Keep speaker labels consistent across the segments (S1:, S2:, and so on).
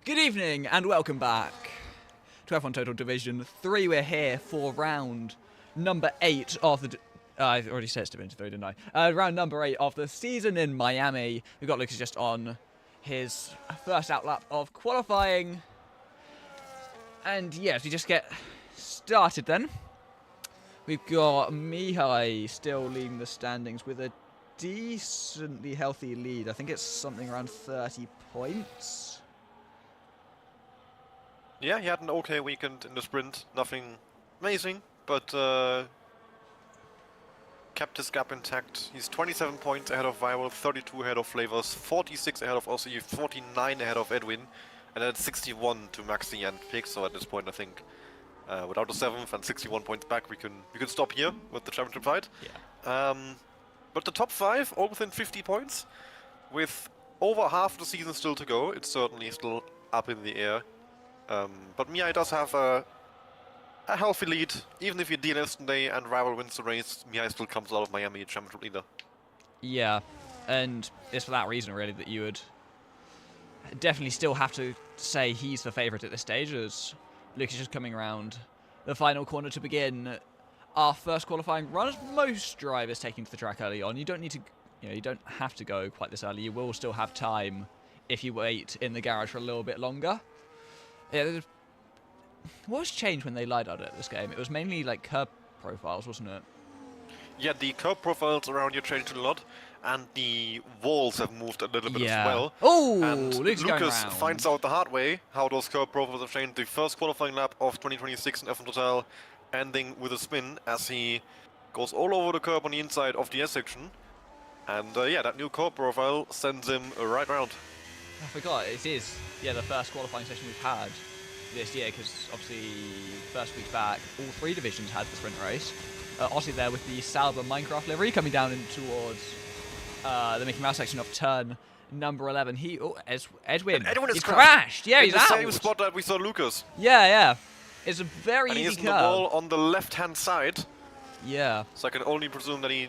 S1: Good evening and welcome back to F1 Total Division 3. We're here for round number 8 of the... I already said it's Division 3, didn't I? Round number 8 of the season in Miami. We've got Lucas just on his first outlap of qualifying. And yes, we just get started then. We've got Mihai still leading the standings with a decently healthy lead. I think it's something around 30 points.
S2: Yeah, he had an okay weekend in the sprint. Nothing amazing, but kept his gap intact. He's 27 points ahead of Viral, 32 ahead of Flavors, 46 ahead of Aussie, 49 ahead of Edwin, and then 61 to Maxi and Pig. So at this point, I think without the 7th and 61 points back, we can stop here with the championship fight.
S1: Yeah.
S2: But the top 5 all within 50 points, with over half the season still to go. It's certainly still up in the air. But Mihai does have a healthy lead. Even if he DNFs today and Rival wins the race, Mihai still comes out of Miami championship leader.
S1: Yeah, and it's for that reason really that you would definitely still have to say he's the favourite at this stage, as Lucas is just coming around the final corner to begin our first qualifying run. As most drivers taking to the track early on, you don't need to, you don't have to go quite this early. You will still have time if you wait in the garage for a little bit longer. Yeah, what was changed when they light out at this game? It was mainly like curb profiles, wasn't it?
S2: Yeah, the curb profiles around you changed a lot, and the walls have moved a little bit as well.
S1: Oh,
S2: and
S1: Lucas
S2: finds out the hard way how those curb profiles have changed. The first qualifying lap of 2026 in F1 Total, ending with a spin as he goes all over the curb on the inside of the S section. And yeah, that new curb profile sends him right round.
S1: I forgot, it is, the first qualifying session we've had this year, because obviously first week back, all 3 divisions had the sprint race. Aussie there with the Sauber Minecraft livery coming down in towards the Mickey Mouse section of turn number 11. Edwin
S2: has
S1: crashed. Yeah, he's
S2: in
S1: out.
S2: the same spot that we saw Lucas.
S1: Yeah. It's a very
S2: and
S1: easy
S2: he's
S1: curve.
S2: in the wall on the left-hand side.
S1: Yeah.
S2: So I can only presume that he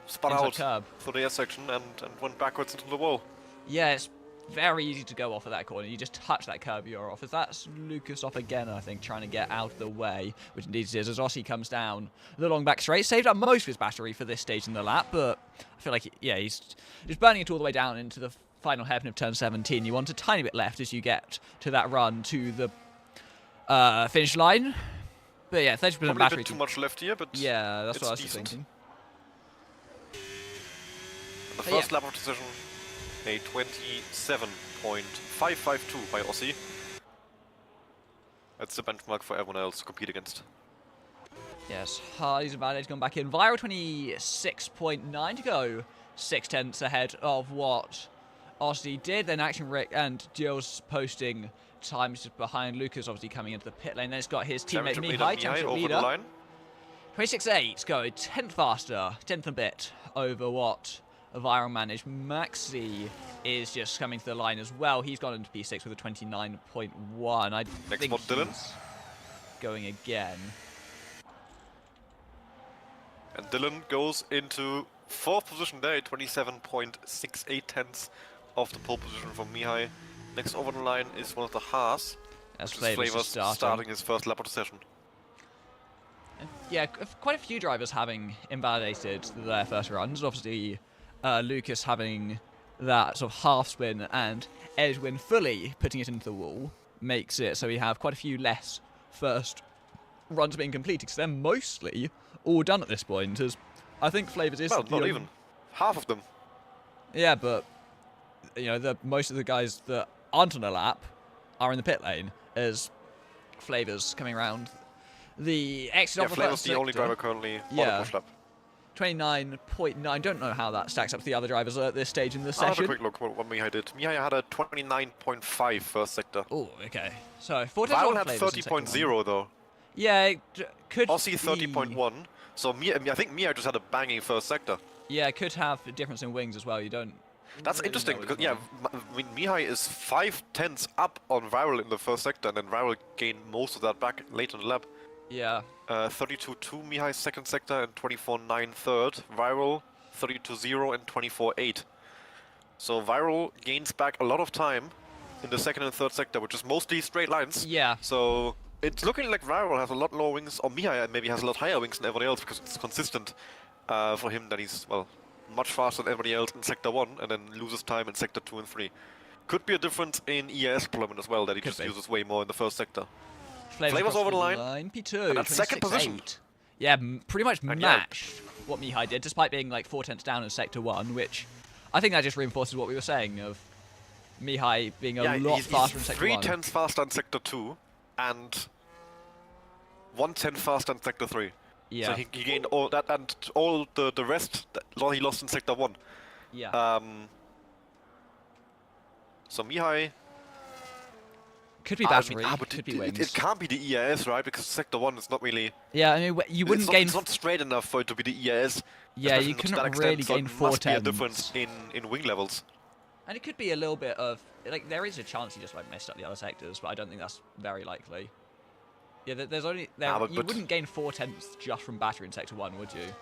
S2: spun
S1: Inside
S2: out
S1: curb
S2: for the S section and went backwards into the wall.
S1: Yeah, it's very easy to go off of that corner. You just touch that curb, you're off. As that's Lucas off again, I think, trying to get out of the way, which indeed it is, as Aussie comes down the long back straight. Saved up most of his battery for this stage in the lap, but I feel like, he's burning it all the way down into the final hairpin of turn 17. You want a tiny bit left as you get to that run to the finish line. But yeah, 30%
S2: Probably
S1: battery.
S2: A bit too much left here, but
S1: yeah, that's what I was
S2: decent.
S1: thinking.
S2: The first lap of the session, a 27.552 by Aussie. That's the benchmark for everyone else to compete against.
S1: Yes, Hardy's advantage gone back in. Viral 26.9 to go, 6/10 ahead of what Aussie did. Then Action Rick and Gilles posting times behind Lucas, obviously coming into the pit lane. Then it's got his teammate Mihai, championship
S2: over
S1: leader.
S2: the line.
S1: 26.8 go, 10th faster, 10th a bit over what Viral managed. Maxi is just coming to the line as well. He's gone into P6 with a 29.1. I think
S2: spot, Dylan.
S1: he's going again.
S2: And Dylan goes into 4th position there, 27.68 tenths of the pole position from Mihai. Next over the line is one of the Haas.
S1: As
S2: Flavors starting his first lap of the session.
S1: Yeah, quite a few drivers having invalidated their first runs. Obviously, Lucas having that sort of half spin and Edwin fully putting it into the wall makes it so we have quite a few less first runs being completed, because they're mostly all done at this point. As I think Flavors is
S2: not even half of them.
S1: Yeah, but most of the guys that aren't on a lap are in the pit lane, as Flavors coming around the exit of the
S2: Flavors
S1: first
S2: the only
S1: sector.
S2: driver currently on a push lap.
S1: 29.9. Don't know how that stacks up to the other drivers at this stage in the session.
S2: I'll have a quick look what Mihai did. Mihai had a 29.5 first sector.
S1: Oh, okay. So, 40
S2: Viral had 30.0 though.
S1: Yeah, it could
S2: Aussie 30.1. So I think Mihai just had a banging first sector.
S1: Yeah, it could have a difference in wings as well. You don't.
S2: That's
S1: really
S2: interesting
S1: know
S2: because
S1: as
S2: Mihai is 5 tenths up on Viral in the first sector, and then Viral gained most of that back later in the lap.
S1: Yeah.
S2: 32.2 Mihai's second sector and 24.9 third. Viral 32.0 and 24.8. So Viral gains back a lot of time in the second and third sector, which is mostly straight lines.
S1: Yeah.
S2: So it's looking like Viral has a lot lower wings, or Mihai maybe has a lot higher wings than everybody else, because it's consistent for him that he's, well, much faster than everybody else in Sector 1 and then loses time in Sector 2 and 3. Could be a difference in EAS deployment as well, that he just uses way more in the first sector. Flavors over the line.
S1: P2,
S2: and at second position.
S1: Yeah, pretty much
S2: And
S1: matched what Mihai did, despite being like 4 tenths down in Sector 1, which I think that just reinforces what we were saying of Mihai being a lot faster in Sector 1.
S2: 3 tenths faster in Sector 2 and 1 tenth faster in Sector 3.
S1: Yeah.
S2: So he gained all that, and all the rest that he lost in Sector 1.
S1: Yeah.
S2: So Mihai...
S1: Could be battery,
S2: but
S1: could be wings.
S2: It can't be the EAS, right? Because Sector 1 is not really...
S1: Yeah, I mean, you wouldn't gain...
S2: It's not straight enough for it to be the EAS.
S1: Yeah, you couldn't really gain 4 tenths.
S2: There must be a difference in wing levels.
S1: And it could be a little bit of... Like, there is a chance he just, like, messed up the other sectors, but I don't think that's very likely. Yeah, there's only... you wouldn't gain 4 tenths just from battery in Sector 1, would you?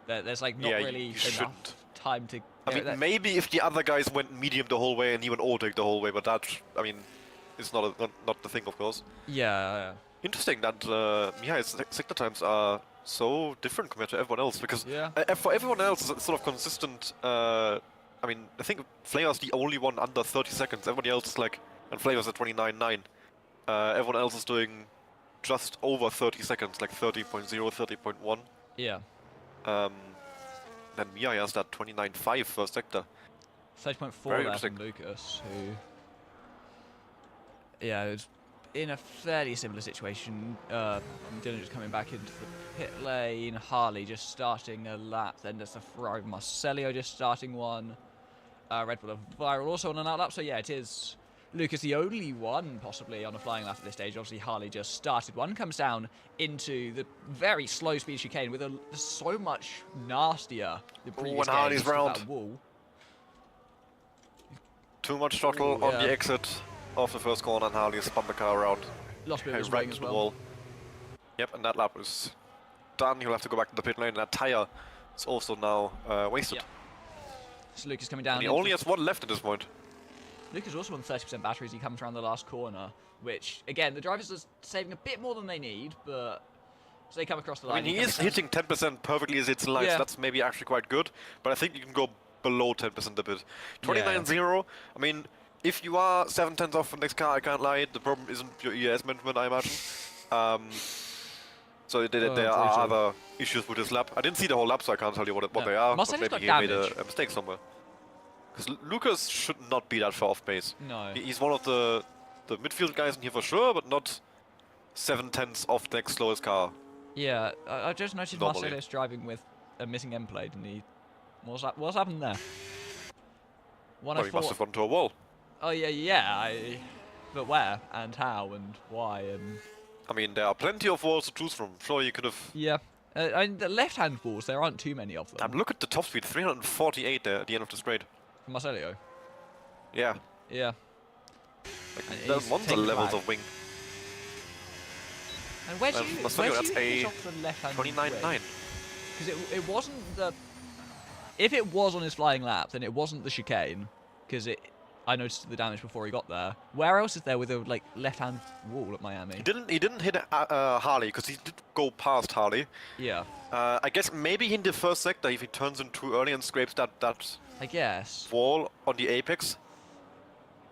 S1: There's, like, not really enough time to...
S2: I mean, maybe if the other guys went medium the whole way and he went autotech the whole way, but that... I mean... It's not the thing, of course.
S1: Yeah.
S2: Interesting that Mihai's sector times are so different compared to everyone else, because for everyone else, it's sort of consistent. I mean, I think Flavor's the only one under 30 seconds. Everybody else is like, and Flavor's at 29.9. Everyone else is doing just over 30 seconds, like 30.0, 30.1.
S1: Yeah.
S2: Then Mihai has that 29.5 first sector.
S1: 30.4 there from Lucas, who... Yeah, it was in a fairly similar situation. Dylan just coming back into the pit lane, Harley just starting a lap, then there's the Ferrari Marcello just starting one. Red Bull and Viral also on an outlap, so yeah, it is Lucas the only one possibly on a flying lap at this stage. Obviously Harley just started one, comes down into the very slow speed chicane with so much nastier the previous
S2: when Harley's round.
S1: That wall.
S2: Too much throttle on the exit of the first corner, and Harley spun the car around.
S1: Lost a bit of his
S2: right
S1: wing
S2: into
S1: as
S2: the
S1: well.
S2: wall. Yep, and that lap is done. He'll have to go back to the pit lane, and that tyre is also now wasted.
S1: Yep. So Lucas coming down.
S2: And he only has one left at this point.
S1: Lucas also on 30% batteries. He comes around the last corner, which, again, the drivers are saving a bit more than they need, but as they come across the line...
S2: I mean, he is hitting 10% perfectly as it's in lines. That's maybe actually quite good, but I think you can go below 10% a bit. 29.0, I mean... If you are 7 tenths off the next car, I can't lie, the problem isn't your EAS management, I imagine. So there are other issues with this lap. I didn't see the whole lap, so I can't tell you what they are.
S1: Marcel's
S2: but maybe
S1: got
S2: he made a mistake somewhere. Because Lucas should not be that far off pace.
S1: No.
S2: He's one of the midfield guys in here for sure, but not 7 tenths off the next slowest car.
S1: Yeah, I just noticed Marcelo's driving with a missing end plate, and he... What's happened there?
S2: Well, he must have gone to a wall.
S1: Oh yeah. But where and how and why and...
S2: I mean, there are plenty of walls to choose from. Sure, you could have...
S1: Yeah. I mean, the left-hand walls, there aren't too many of them.
S2: Look at the top speed, 348 there at the end of the straight.
S1: Marcello?
S2: Yeah.
S1: Yeah.
S2: Like, there's lots of levels of wing.
S1: And where do you
S2: that's
S1: hit off the left-hand
S2: 29.9.
S1: Because it wasn't the... If it was on his flying lap, then it wasn't the chicane, because I noticed the damage before he got there. Where else is there with a left-hand wall at Miami?
S2: He didn't hit Harley, because he did go past Harley.
S1: Yeah.
S2: I guess maybe in the first sector, if he turns in too early and scrapes that
S1: I guess
S2: wall on the apex.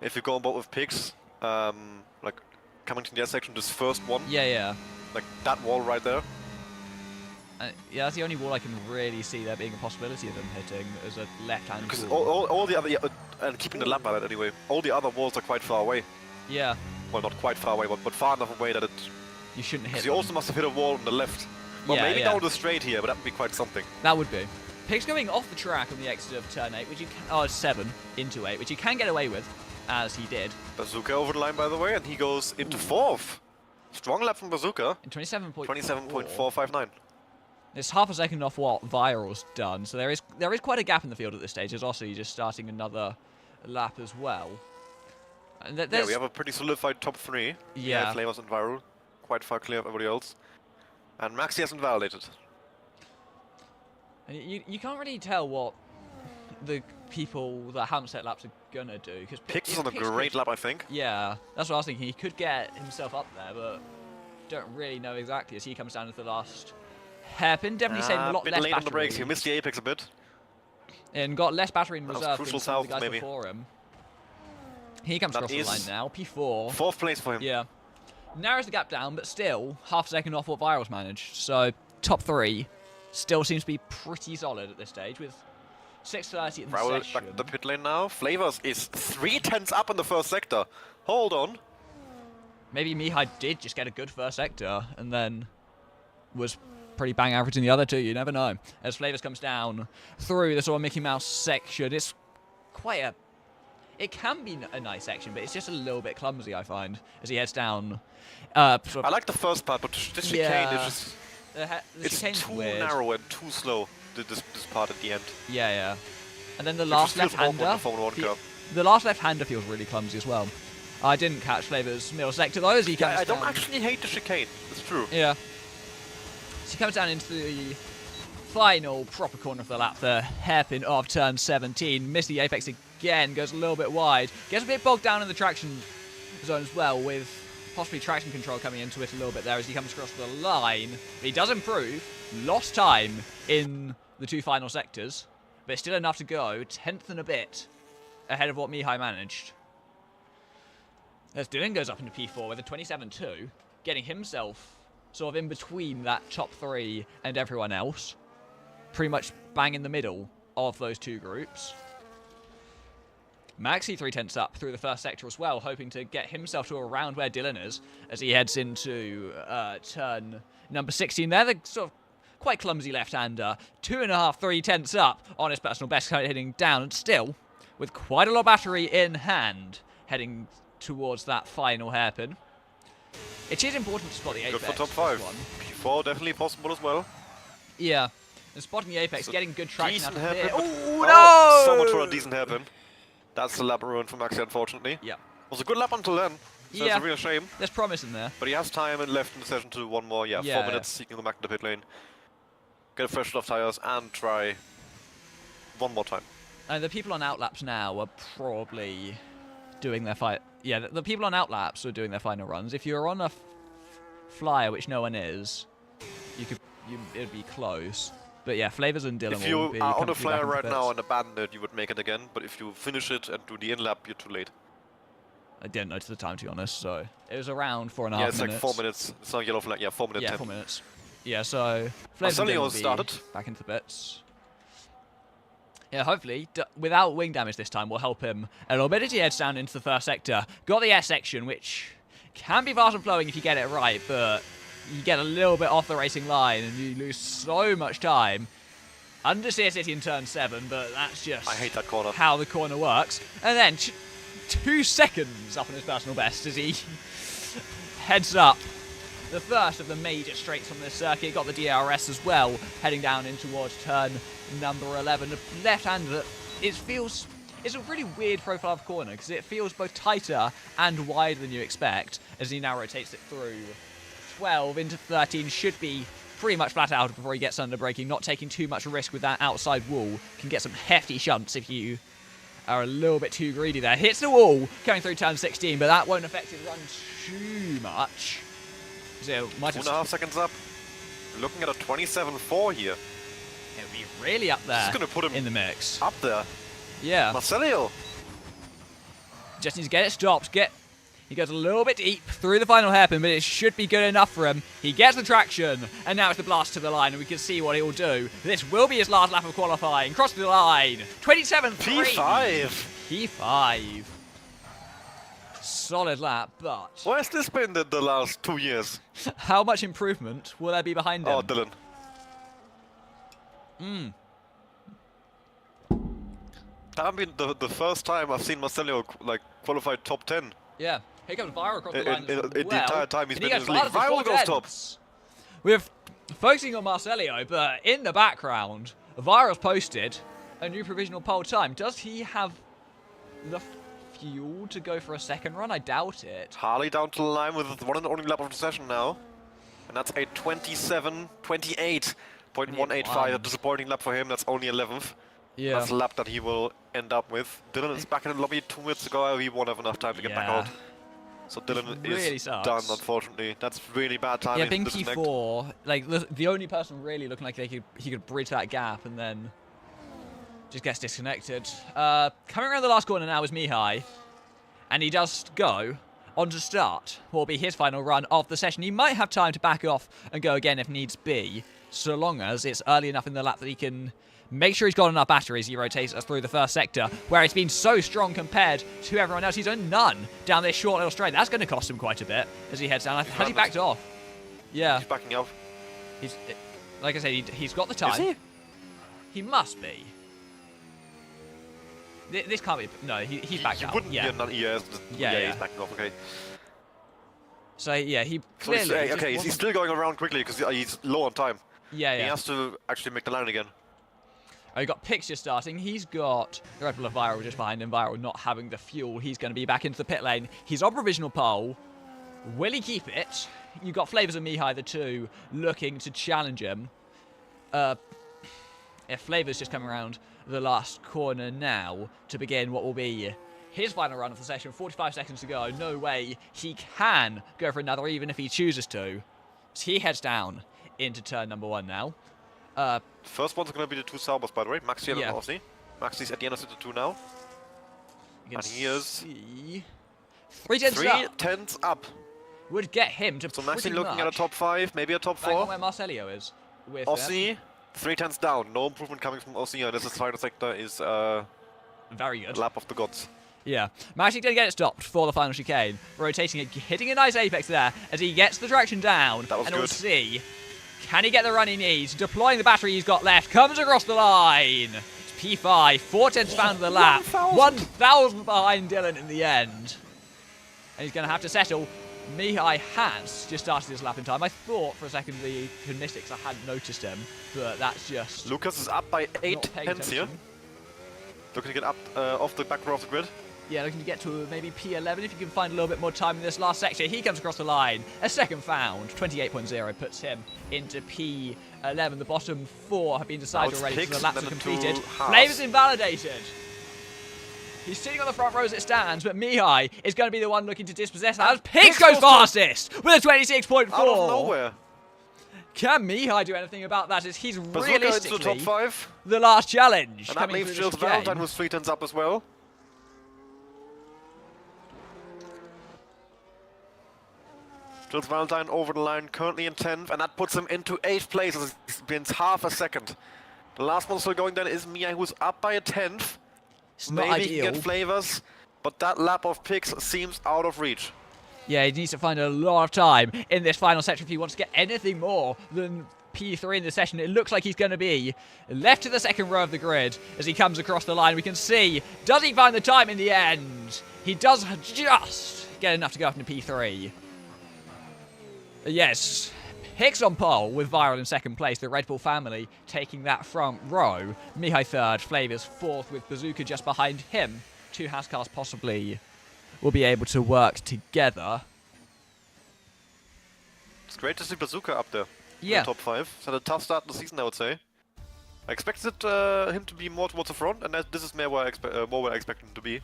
S2: If you go on board with pigs, like coming to the intersection, this first one.
S1: Yeah.
S2: Like that wall right there.
S1: Yeah, that's the only wall I can really see there being a possibility of him hitting as a left-hand
S2: Because
S1: wall.
S2: all the other, and keeping the lap by that anyway, all the other walls are quite far away.
S1: Yeah.
S2: Well, not quite far away, but far enough away that it...
S1: You shouldn't hit
S2: He also must have hit a wall on the left. Well, maybe down the straight here, but that would be quite something.
S1: That would be. Pigs going off the track on the exit of turn 8, which you can... 7 into 8, which you can get away with, as he did.
S2: Bazooka over the line, by the way, and he goes into 4th. Strong lap from Bazooka.
S1: In 27.4.
S2: 27.459.
S1: It's half a second off what Viral's done, so there is quite a gap in the field at this stage. There's also just starting another lap as well. And
S2: yeah, we have a pretty solidified top 3.
S1: Yeah.
S2: Flavors and Viral, quite far clear of everybody else. And Maxi hasn't validated.
S1: You can't really tell what the people that haven't set laps are gonna do. Because
S2: Pix is on a great lap, I think.
S1: Yeah, that's what I was thinking. He could get himself up there, but don't really know exactly as he comes down to the last hairpin. Definitely saving a lot
S2: bit
S1: less
S2: late
S1: battery.
S2: on the brakes. He missed the apex a bit.
S1: And got less battery in
S2: That was
S1: reserve
S2: crucial
S1: than some of the
S2: south,
S1: guys
S2: maybe.
S1: before him. He comes
S2: That
S1: across the
S2: is
S1: line now. P4.
S2: 4th place for him.
S1: Yeah. Narrows the gap down, but still half a second off what Viral's managed. So top 3 still seems to be pretty solid at this stage with 6:30 in the
S2: Raul
S1: session.
S2: back to the pit lane now. Flavors is 3/10 up in the first sector. Hold on.
S1: Maybe Mihai did just get a good first sector and then was pretty bang average in the other two. You never know. As Flavors comes down through the sort of Mickey Mouse section, it's quite a... It can be a nice section, but it's just a little bit clumsy, I find, as he heads down. Sort
S2: I
S1: of,
S2: like the first part, but this chicane
S1: Yeah.
S2: is just...
S1: the
S2: It's
S1: chicane's
S2: too
S1: weird.
S2: narrow and too slow, this part at the end.
S1: Yeah, yeah. And then the
S2: Which
S1: last
S2: feels awkward in
S1: left-hander...
S2: the Formula 1 car.
S1: The last left-hander feels really clumsy as well. I didn't catch Flavors' middle sector, though, as he comes
S2: Yeah, I don't
S1: down.
S2: actually hate the chicane. It's true.
S1: Yeah. So he comes down into the final proper corner of the lap, the hairpin of turn 17. Missed the apex again, goes a little bit wide. Gets a bit bogged down in the traction zone as well, with possibly traction control coming into it a little bit there as he comes across the line. But he does improve. Lost time in the 2 final sectors, but still enough to go. 10th and a bit ahead of what Mihai managed. As Dylan goes up into P4 with a 27.2, getting himself sort of in between that top 3 and everyone else. Pretty much bang in the middle of those 2 groups. Maxi 3/10 up through the first sector as well, hoping to get himself to around where Dylan is as he heads into turn number 16 there. The sort of quite clumsy left-hander, 2.5, 3/10 up on his personal best, heading down, and still with quite a lot of battery in hand, heading towards that final hairpin. It is important to spot the apex.
S2: Good for top
S1: this
S2: 5.
S1: one.
S2: P4 definitely possible as well.
S1: Yeah, and spotting the apex,
S2: So
S1: getting good traction out
S2: decent
S1: of
S2: hairpin,
S1: it.
S2: but-
S1: Oh,
S2: So
S1: no!
S2: much for a decent hairpin. That's the lap ruined for Maxi, unfortunately.
S1: Yeah,
S2: Was a good lap until then. So
S1: Yeah.
S2: it's a real shame.
S1: there's promise in there.
S2: But he has time and left in the session to do one more. Yeah,
S1: Yeah,
S2: 4
S1: yeah.
S2: minutes. He can go back to the pit lane. Get a fresh lot of tires and try one more time.
S1: And the people on outlaps now are probably doing their fight. Yeah, the people on outlaps are doing their final runs. If you're on a flyer, which no one is, it'd be close. But yeah, Flavors and Dylan
S2: If
S1: will
S2: you
S1: be
S2: are on a
S1: comfortably back
S2: flyer
S1: into
S2: right
S1: bits.
S2: now and abandon it, you would make it again. But if you finish it and do the in-lap, you're too late.
S1: I didn't notice the time, to be honest, so it was around 4.5
S2: Yeah, it's
S1: minutes.
S2: like 4 minutes. It's not yellow flag. Yeah, 4 minutes.
S1: Yeah,
S2: 10.
S1: 4 minutes. Yeah, so Flavors and
S2: Marcelio
S1: Dylan will be
S2: started.
S1: back into the bits. Yeah, hopefully, without wing damage this time, will help him a little bit as he heads down into the first sector. Got the S section, which can be fast and flowing if you get it right, but you get a little bit off the racing line and you lose so much time. Under Sear City in turn 7, but that's just
S2: I hate that corner.
S1: how the corner works. And then 2 seconds up on his personal best as he heads up the first of the major straights on this circuit. Got the DRS as well, heading down in towards turn number 11. The left-hander that it's a really weird profile of corner because it feels both tighter and wider than you expect as he now rotates it through 12 into 13. Should be pretty much flat out before he gets under braking, not taking too much risk with that outside wall. Can get some hefty shunts if you are a little bit too greedy there. Hits the wall going through turn 16, but that won't affect his run too much. So might have
S2: 2.5 seconds up. Looking at a 27.4 here.
S1: it'll be really up there
S2: This is gonna put him
S1: in the mix.
S2: up there.
S1: Yeah,
S2: Marcelio.
S1: just needs to get it stopped. He goes a little bit deep through the final hairpin, but it should be good enough for him. He gets the traction, and now it's the blast to the line, and we can see what he will do. This will be his last lap of qualifying. Cross the line. 27.3.
S2: P5.
S1: P5. Solid lap, but
S2: Where's this been the last 2 years?
S1: how much improvement will there be behind him?
S2: Oh, Dylan. That would be the first time I've seen Marcelio like qualified top 10.
S1: Yeah, here comes Viral across the
S2: In-
S1: line
S2: in-
S1: as
S2: in the
S1: well.
S2: entire time he's
S1: And he
S2: been in
S1: goes
S2: this league.
S1: hard for
S2: Viral goes
S1: 4
S2: top.
S1: tenths. We're focusing on Marcelio, but in the background, Viral's posted a new provisional pole time. Does he have the fuel to go for a second run? I doubt it.
S2: Harley down to the line with one and only lap of the session now. And that's a 27.28.185. A
S1: Wow.
S2: disappointing lap for him. That's only 11th.
S1: Yeah.
S2: That's the lap that he will end up with. Dylan is back in the lobby 2 minutes ago. He won't have enough time to get back out. So Dylan
S1: really
S2: is
S1: sucks.
S2: done, unfortunately. That's really bad timing.
S1: Yeah, being
S2: disconnect.
S1: P4, like the only person really looking like he could bridge that gap, and then just gets disconnected. Coming around the last corner now is Mihai, and he does go on to start what will be his final run of the session. He might have time to back off and go again if needs be, so long as it's early enough in the lap that he can make sure he's got enough batteries. He rotates us through the first sector, where it's been so strong compared to everyone else. He's done none down this short little straight. That's going to cost him quite a bit as he heads down. Has he backed off? Yeah.
S2: He's backing off.
S1: He's, like I said, he's got the time.
S2: Is he?
S1: He must be. This can't be. No, he's backed out.
S2: Wouldn't
S1: Yeah.
S2: be an ES.
S1: Yeah.
S2: He's backing off, okay.
S1: So, yeah, he
S2: So he's,
S1: clearly...
S2: okay, he's still going around quickly because he's low on time.
S1: Yeah.
S2: He has to actually make the line again.
S1: Oh, you got Pix just starting. He's got the Red Bull of Viral just behind him. Viral not having the fuel. He's going to be back into the pit lane. He's on provisional pole. Will he keep it? You got Flavors and Mihai, the two, looking to challenge him. If Flavors just coming around the last corner now to begin what will be his final run of the session. 45 seconds to go. No way he can go for another, even if he chooses to. So he heads down into turn number 1 now.
S2: First one's going to be the two Saubers, by the way. Maxi and
S1: Yeah.
S2: Aussie. Maxi's at the end of the 2 now.
S1: You can
S2: And he is
S1: see 3 tenths
S2: 3
S1: up.
S2: tenths up.
S1: Would get him to
S2: So
S1: pretty
S2: Maxi looking at a
S1: much
S2: top 5, maybe a top
S1: back on
S2: 4.
S1: where Marcelio is. With
S2: Aussie, 3 tenths down. No improvement coming from Aussie, and this is final sector is
S1: very good.
S2: lap of the gods.
S1: Yeah. Maxi's going to get it stopped for the final chicane. Rotating it, hitting a nice apex there as he gets the traction down.
S2: That was
S1: and
S2: good.
S1: we'll see. Can he get the run he needs? Deploying the battery he's got left. Comes across the line. It's P5. 4 tenths found the lap. 1,000 behind Dylan in the end. And he's going to have to settle. Mihai has just started his lap in time. I thought for a second the Mystics I hadn't noticed him, but that's just
S2: Lucas is up by 8
S1: not paying
S2: tenths here.
S1: attention.
S2: Looking to get up off the back row of the grid.
S1: Yeah, looking to get to maybe P11 if you can find a little bit more time in this last section. He comes across the line. A second found. 28.0 puts him into P11. The bottom 4 have been decided
S2: it's
S1: already, so
S2: Hicks
S1: the laps
S2: and
S1: are
S2: then the
S1: completed.
S2: two halves.
S1: Flavor's invalidated. He's sitting on the front row as it stands, but Mihai is going to be the one looking to dispossess that. Pix goes fastest with a 26.4.
S2: Out of nowhere.
S1: Can Mihai do anything about that? As he's
S2: Bazooka into the
S1: realistically
S2: top 5.
S1: the last challenge.
S2: And that
S1: coming
S2: leaves
S1: through
S2: Jules
S1: this game.
S2: Valentine with 3 tenths up as well. Jules Valentine over the line, currently in 10th, and that puts him into 8th place as he spins half a second. The last one still going then is Mia, who's up by a 10th.
S1: It's not
S2: Maybe he
S1: ideal.
S2: can get flavors, but that lap of picks seems out of reach.
S1: Yeah, he needs to find a lot of time in this final section if he wants to get anything more than P3 in the session. It looks like he's going to be left to the second row of the grid as he comes across the line. We can see, does he find the time in the end? He does just get enough to go up into P3. Yes, Hicks on pole with Viral in second place. The Red Bull family taking that front row. Mihai third, Flavors fourth with Bazooka just behind him. 2 house cars possibly will be able to work together.
S2: It's great to see Bazooka up there.
S1: Yeah.
S2: In the top 5. It's had a tough start to the season, I would say. I expected him to be more towards the front, and this is more where I expect him to be.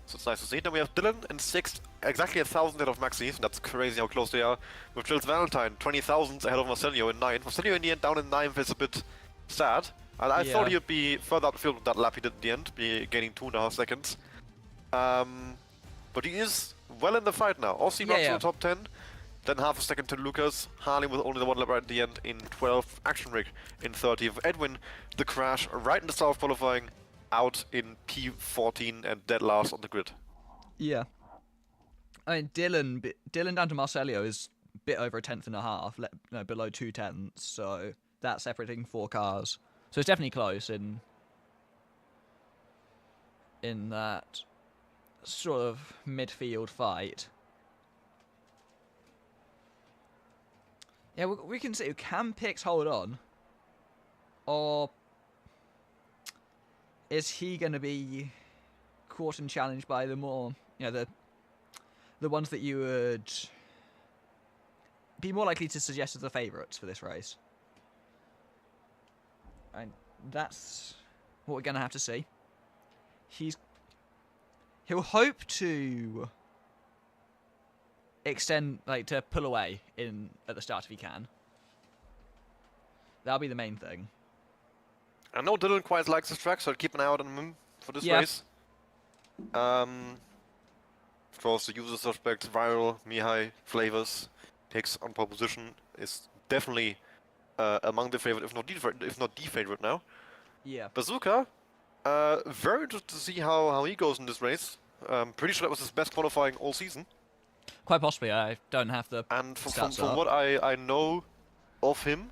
S2: So it's nice to see. Then we have Dylan in 6th, exactly 1,000 ahead of Maxi. That's crazy how close they are. With Jules Valentine, 20,000 ahead of Marcelio in 9th. Marcelio in the end down in 9th is a bit sad. I thought he would be further up the field with that lap he did at the end, be gaining 2.5 seconds. But he is well in the fight now. Aussie not to the top 10. Then half a second to Lucas. Harley with only the 1 lap right at the end in 12th. Action Rig in 30th. Edwin, the crash right in the start of qualifying, out in P14 and dead last on the grid.
S1: Yeah. I mean, Dylan down to Marcelio is a bit over a 10th and a half, below 2 tenths, so that's separating 4 cars. So it's definitely close in that sort of midfield fight. Yeah, we can see, can Pix hold on? Or is he going to be caught and challenged by the more, the ones that you would be more likely to suggest as the favourites for this race? And that's what we're going to have to see. He'll hope to extend, like, to pull away at the start if he can. That'll be the main thing.
S2: I know Dylan quite likes this track, so I'll keep an eye out on him for this race. Of course, the usual suspects, Viral, Mihai, Flavors, Hicks on pole position is definitely among the favorite, if not the favorite now.
S1: Yeah.
S2: Bazooka, very interested to see how he goes in this race. Pretty sure that was his best qualifying all season.
S1: Quite possibly. I don't have the
S2: And
S1: stats
S2: from
S1: up.
S2: what I know of him,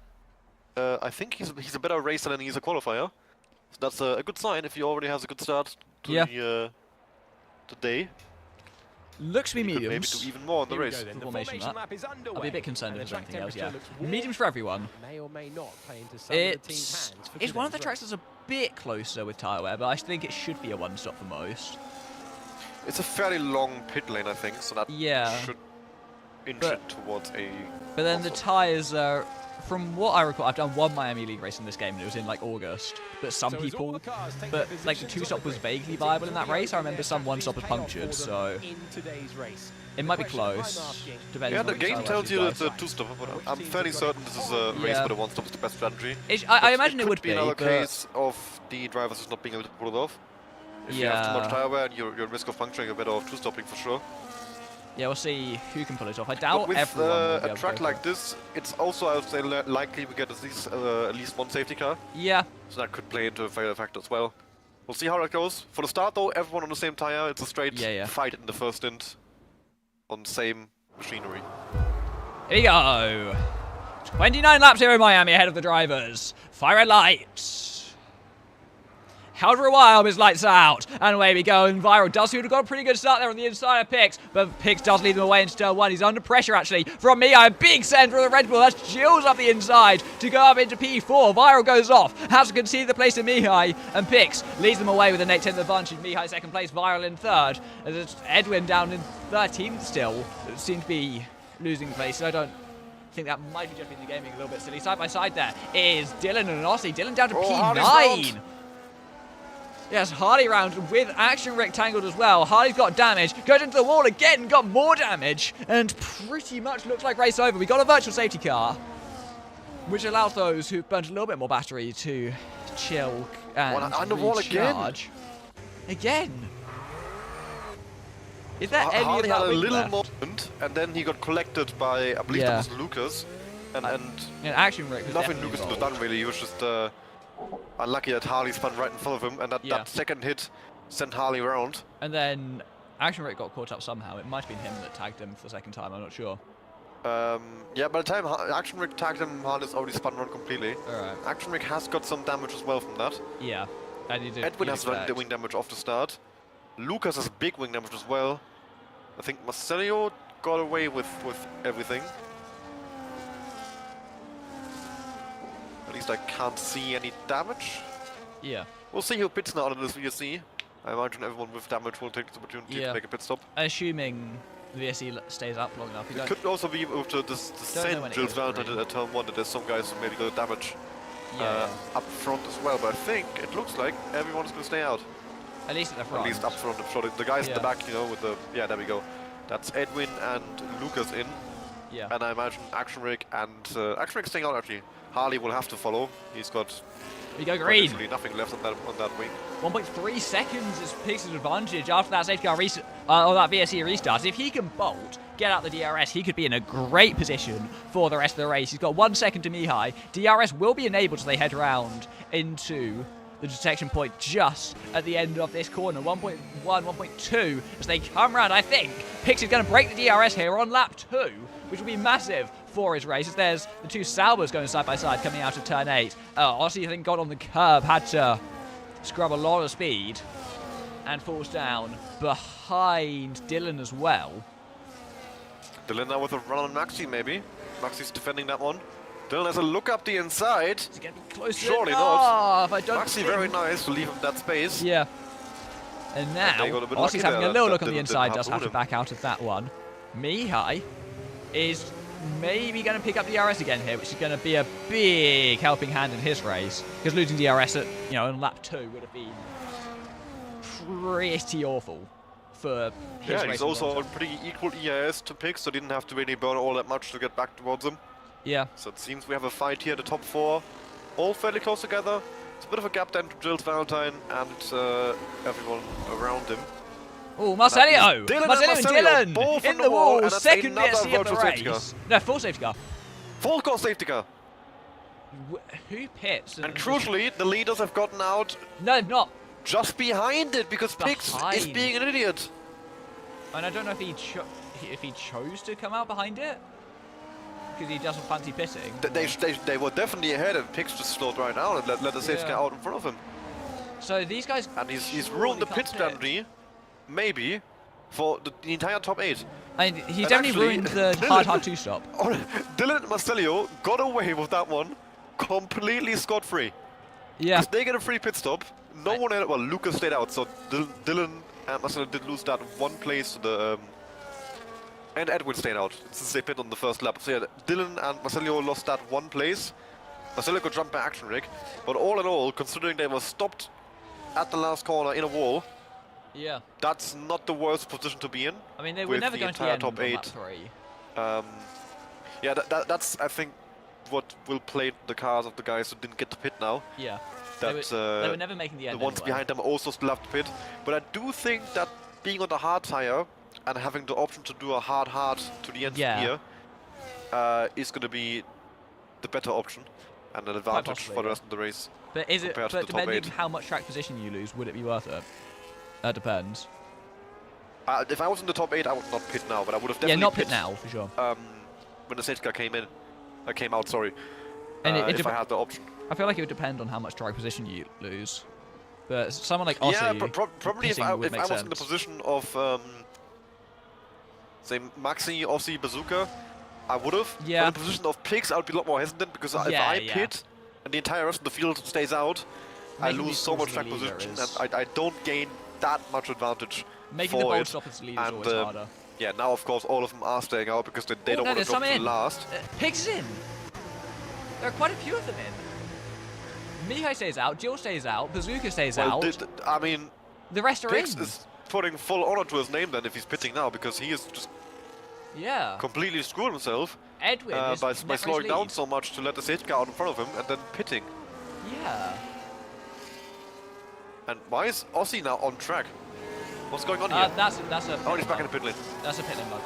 S2: I think he's a better racer than he's a qualifier. So that's a good sign if he already has a good start to the day.
S1: Looks to be
S2: He could maybe
S1: mediums.
S2: do even more in the race.
S3: The
S1: Formation
S3: formation
S1: that.
S3: lap is underway.
S1: I'll be a bit concerned if
S3: and
S1: there's
S3: the
S1: anything else,
S3: track
S1: yeah.
S3: temperature looks
S1: Mediums for everyone.
S3: warm. May or may not play into some of the team's hands for
S1: It's one of the
S3: today's
S1: tracks
S3: race.
S1: that's a bit closer with tyre wear, but I think it should be a one-stop for most.
S2: It's a fairly long pit lane, I think, so that should inch
S1: But-
S2: it towards a...
S1: But then the
S2: also-
S1: tyres are, from what I recall, I've done one Miami League race in this game, and it was in like August. But some
S3: So as all
S1: people,
S3: the cars take
S1: but
S3: their
S1: like the
S3: positions
S1: two-stop
S3: on the
S1: was
S3: grid,
S1: vaguely viable in that
S3: results
S1: race. I
S3: will be
S1: remember
S3: there
S1: some
S3: to
S1: one-stop was
S3: payoff
S1: punctured,
S3: for
S1: so
S3: them in today's race.
S1: it might be
S3: The question I'm
S1: close.
S3: asking,
S1: Depending
S2: Yeah,
S1: on
S2: the
S1: which
S2: game
S1: tyre
S2: tells
S1: wears
S2: you
S1: you
S2: that it's
S1: guys.
S2: a two-stopper, but I'm fairly certain this is a race
S1: Yeah.
S2: where the one-stop is the best strategy.
S1: I
S2: But
S1: imagine it would
S2: could be
S1: be,
S2: another
S1: but
S2: case of the drivers just not being able to pull it off. If you have too much
S1: Yeah.
S2: tire wear and you're at risk of puncturing, you're better off two-stopping for sure.
S1: yeah, we'll see who can pull it off. I
S2: But
S1: doubt
S2: with
S1: everyone will be
S2: a
S1: able to
S2: track
S1: go
S2: like this, it's also, I would say, likely we get at least one safety car.
S1: for it. Yeah,
S2: So that could play into a failure factor as well. We'll see how that goes. For the start though, everyone on the same tire. It's a straight fight in the first stint on same machinery.
S1: here we go. 29 laps here in Miami ahead of the drivers. Fire red lights. Held for a while, but his lights out. And away we go. And Viral does seem to have got a pretty good start there on the inside of Pix. But Pix does lead them away into turn one. He's under pressure, actually, from Mihai. A big send for the Red Bull. That's Jills up the inside to go up into P4. Viral goes off. Has to concede the place to Mihai. And Pix leads them away with an 8-10 advantage. Mihai second place, Viral in third. And it's Edwin down in 13th still. Seems to be losing place. So I don't think that might be just been the gaming a little bit silly. Side by side there is Dylan and Aussie. Dylan down to
S2: Hardy's
S1: P9.
S2: round.
S1: Yes, Hardy round with action rectangled as well. Hardy's got damage, goes into the wall again, got more damage, and pretty much looks like race over. We got a virtual safety car, which allows those who've burnt a little bit more battery to chill and
S2: Well, on the wall again.
S1: recharge. Again. Is there any
S2: Hardy
S1: of
S2: had
S1: that
S2: a
S1: wing
S2: little
S1: left?
S2: moment, and then he got collected by, I believe
S1: Yeah.
S2: that was Lucas. And
S1: Yeah, action Rick was
S2: nothing
S1: definitely
S2: Lucas could have
S1: involved.
S2: done really. He was just unlucky that Harley spun right in front of him, and that second hit sent Harley around.
S1: And then action Rick got caught up somehow. It might have been him that tagged him for the second time. I'm not sure.
S2: Yeah, by the time Action Rick tagged him, Harley's already spun around completely.
S1: All right.
S2: Action Rick has got some damage as well from that.
S1: Yeah. And you did.
S2: Edwin
S1: you'd
S2: has the
S1: expect.
S2: wing damage off the start. Lucas has big wing damage as well. I think Marcelio got away with everything. At least I can't see any damage.
S1: Yeah.
S2: We'll see who pits now out of this VSC. I imagine everyone with damage will take this opportunity
S1: Yeah.
S2: to make a pit stop.
S1: Assuming the VSC stays up long enough.
S2: It could also be with the
S1: Don't know
S2: same
S1: when it
S2: Jules
S1: goes
S2: Valentine
S1: green.
S2: at turn 1 that there's some guys who maybe got damage
S1: Yeah.
S2: up front as well, but I think it looks like everyone's going to stay out.
S1: At least at the front.
S2: At least up front. So the guys in the
S1: Yeah.
S2: back, you know, with the... Yeah, there we go. That's Edwin and Lucas in.
S1: Yeah.
S2: And I imagine Action Rig and... Action Rig staying out, actually. Harley will have to follow. He's got
S1: We go green.
S2: literally nothing left on that wing.
S1: 1.3 seconds is Pix's advantage after that safety car or that VSC restart. If he can bolt, get out the DRS, he could be in a great position for the rest of the race. He's got 1 second to Mihai. DRS will be enabled as they head round into the detection point just at the end of this corner. 1.1, 1.2 as they come round. I think Pix is going to break the DRS here on lap 2, which will be massive for his race. As there's the two Salbers going side by side coming out of turn 8. Aussie, I think, got on the curb, had to scrub a lot of speed and falls down behind Dylan as well.
S2: Dylan now with a run on Maxi, maybe. Maxi's defending that one. Dylan has a look up the inside.
S1: Is it going to be close
S2: Surely
S1: enough? I don't
S2: Maxi
S1: think.
S2: very nice to leave him that space.
S1: Yeah. And now,
S2: they got a bit lucky
S1: Aussie's having
S2: there
S1: a little
S2: that
S1: look on the
S2: didn't
S1: inside, does
S2: harpoon
S1: have to
S2: him.
S1: back out of that one. Mihai is maybe going to pick up DRS again here, which is going to be a big helping hand in his race. Because losing DRS at, in lap 2 would have been pretty awful for his race.
S2: Yeah, he's also on pretty equal EIS to pick, so didn't have to really burn all that much to get back towards him.
S1: Yeah.
S2: So it seems we have a fight here at the top 4, all fairly close together. It's a bit of a gap then to Gilles Valentine and everyone around him.
S1: Oh, Marcelio!
S2: Dylan
S1: and Dylan!
S2: both
S1: In the wall, second
S2: another
S1: best of the
S2: virtual safety car.
S1: race. No, full safety car.
S2: Full course safety car.
S1: Who pits?
S2: And crucially, the leaders have gotten out
S1: No, they've not.
S2: just behind it because Pix is
S1: Behind.
S2: being an idiot.
S1: And I don't know if he chose to come out behind it. Because he doesn't fancy pitting.
S2: They were definitely ahead and Pix just slowed right down and let the safety car out in front of him.
S1: So these guys...
S2: And he's
S1: surely
S2: ruined the
S1: can't
S2: pit
S1: pit.
S2: strategy, maybe, for the entire top 8.
S1: I mean, he
S2: And
S1: definitely
S2: actually,
S1: ruined the hard 2-stop.
S2: Dylan and Marcelio got away with that one completely scot-free.
S1: Yeah.
S2: Because they get a free pit stop. No one had, well, Lucas stayed out, so Dylan and Marcelio did lose that one place to the... and Edwin stayed out since they pit on the first lap. So yeah, Dylan and Marcelio lost that one place. Marcelio could jump by action rig. But all in all, considering they were stopped at the last corner in a wall,
S1: Yeah.
S2: that's not the worst position to be in.
S1: I mean, they were
S2: with
S1: never
S2: the
S1: going to the
S2: entire
S1: end
S2: top
S1: on
S2: 8.
S1: lap 3.
S2: Yeah, that's, I think, what will play the cars of the guys who didn't get to pit now.
S1: Yeah.
S2: That,
S1: They were never making the
S2: the
S1: end
S2: ones
S1: anyway.
S2: behind them also still have to pit. But I do think that being on the hard tire and having the option to do a hard to the end
S1: Yeah.
S2: here is going to be the better option and an advantage
S1: possibly,
S2: for the
S1: yeah.
S2: rest of the race.
S1: But is it?
S2: compared to
S1: But
S2: the top
S1: depending
S2: 8.
S1: how much track position you lose, would it be worth it? That depends.
S2: If I was in the top 8, I would not pit now, but I would have
S1: Yeah,
S2: definitely
S1: not pit
S2: pit
S1: now for sure.
S2: when the safety car came out. Sorry,
S1: And it
S2: if I had the option.
S1: I feel like it would depend on how much track position you lose. But someone like Aussie,
S2: Yeah, probably if
S1: pitting
S2: I
S1: would make
S2: was in the
S1: sense.
S2: position of, say, Maxi, Aussie, Bazooka, I would have.
S1: Yeah.
S2: But in the position of Pigs, I would be a lot more hesitant because if
S1: Yeah,
S2: I
S1: yeah.
S2: pit and the entire rest of the field stays out, I
S1: Making
S2: lose
S1: these
S2: so
S1: calls
S2: much
S1: as
S2: track
S1: a leader
S2: position
S1: is-
S2: and I don't gain that much advantage
S1: making the
S2: for
S1: bold
S2: it.
S1: stop as the leader is
S2: And,
S1: always harder.
S2: Yeah, now of course all of them are staying out because they don't
S1: no,
S2: want to
S1: there's
S2: drop
S1: some
S2: to
S1: in.
S2: last.
S1: Pigs in. There are quite a few of them in. Mihai stays out, Jill stays out, Bazooka stays out.
S2: I mean,
S1: The rest are
S2: Pigs
S1: in.
S2: is putting full honor to his name then if he's pitting now because he is just
S1: Yeah.
S2: completely screwed himself
S1: Edwin is
S2: by
S1: net
S2: slowing
S1: race
S2: down
S1: lead.
S2: so much to let the safety car out in front of him and then pitting.
S1: Yeah.
S2: And why is Aussie now on track? What's going on here?
S1: That's a.
S2: Oh, he's
S1: pit
S2: back in
S1: lane
S2: the pit lane.
S1: bug. That's a pit lane bug.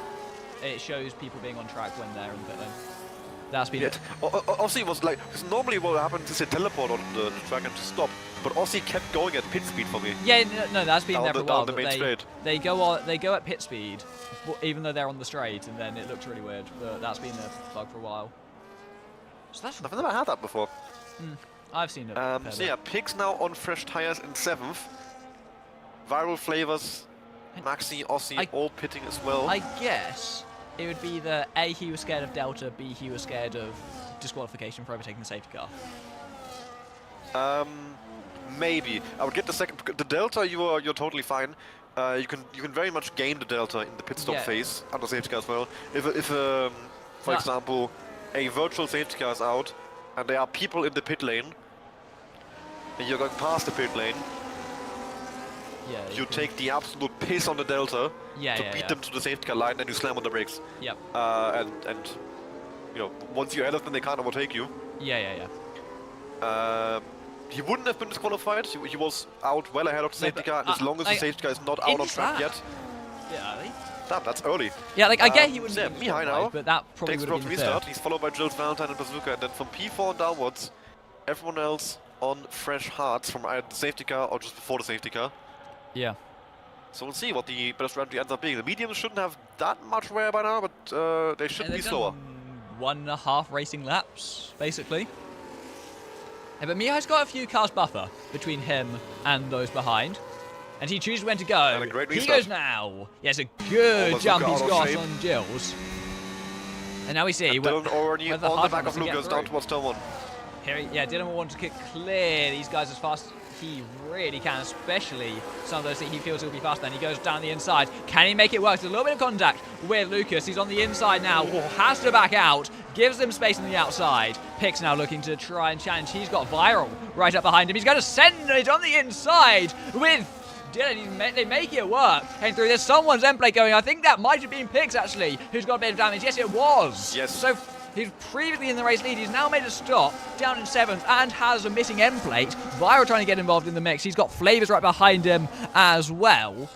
S1: It shows people being on track when they're in the pit lane. That's been.
S2: Yeah. Aussie was like, because normally what happens is they teleport on the track and just stop. But Aussie kept going at pit speed for me.
S1: Yeah, no, that's been
S2: Down
S1: there
S2: the-
S1: for a while.
S2: down the
S1: but
S2: main straight.
S1: they go at pit speed, even though they're on the straight, and then it looks really weird. But that's been a bug for a while. So that's.
S2: I've never had that before.
S1: I've seen it. a fair
S2: So
S1: bit.
S2: yeah, Pigs now on fresh tires in 7th. Viral Flavors, Maxi, Aussie, all pitting as well.
S1: I guess it would be that A, he was scared of Delta, B, he was scared of disqualification for overtaking the safety car.
S2: Maybe I would get the second. The Delta, you're totally fine. You can very much gain the Delta in the pit stop
S1: Yeah.
S2: phase under safety car as well. If for
S1: Yeah.
S2: example, a virtual safety car is out and there are people in the pit lane, and you're going past the pit lane,
S1: Yeah.
S2: you take the absolute piss on the Delta
S1: Yeah,
S2: to
S1: yeah,
S2: beat
S1: yeah.
S2: them to the safety car line, and you slam on the brakes.
S1: Yep.
S2: And you know, once you're ahead of them, they can't overtake you.
S1: Yeah.
S2: He wouldn't have been disqualified. He was out well ahead of the
S1: No,
S2: safety
S1: but,
S2: car, and as long as the safety car is not out on
S1: is
S2: track
S1: that?
S2: yet,
S1: Yeah, Ali.
S2: damn, that's early.
S1: Yeah, like I get he wouldn't.
S2: Yeah,
S1: be
S2: Mihai
S1: disqualified,
S2: now
S1: but that probably
S2: takes
S1: would
S2: the
S1: have been
S2: restart.
S1: fair.
S2: He's followed by Gilles Valentine and Bazooka, and then from P4 and downwards, everyone else on fresh hearts from either the safety car or just before the safety car.
S1: Yeah.
S2: So we'll see what the better strategy ends up being. The mediums shouldn't have that much wear by now, but they should
S1: Yeah,
S2: be
S1: they've
S2: slower.
S1: done 1.5 racing laps, basically. Yeah, but Mihai's got a few cars buffer between him and those behind. And he chooses when to go.
S2: And a great
S1: He
S2: restart.
S1: goes now. Yeah, it's a good
S2: Bazooka
S1: jump he's
S2: out of
S1: got
S2: shape.
S1: on Gilles. And now we see
S2: Dylan already
S1: whether
S2: on the
S1: hard
S2: back
S1: runners
S2: of
S1: can get
S2: Lucas down
S1: through.
S2: towards turn 1.
S1: Here, yeah, Dylan will want to clear these guys as fast. he really can, especially some of those that he feels he'll be faster than. He goes down the inside. Can he make it work? There's a little bit of contact with Lucas. He's on the inside now. Has to back out. Gives them space on the outside. Pix now looking to try and challenge. He's got Viral right up behind him. He's going to send it on the inside with Dylan. They make it work. Heading through. There's someone's end plate going. I think that might have been Pix, actually, who's got a bit of damage. Yes, it was.
S2: Yes.
S1: So he's previously in the race lead. He's now made a stop down in 7th and has a missing end plate. Viral trying to get involved in the mix. He's got Flavors right behind him as well.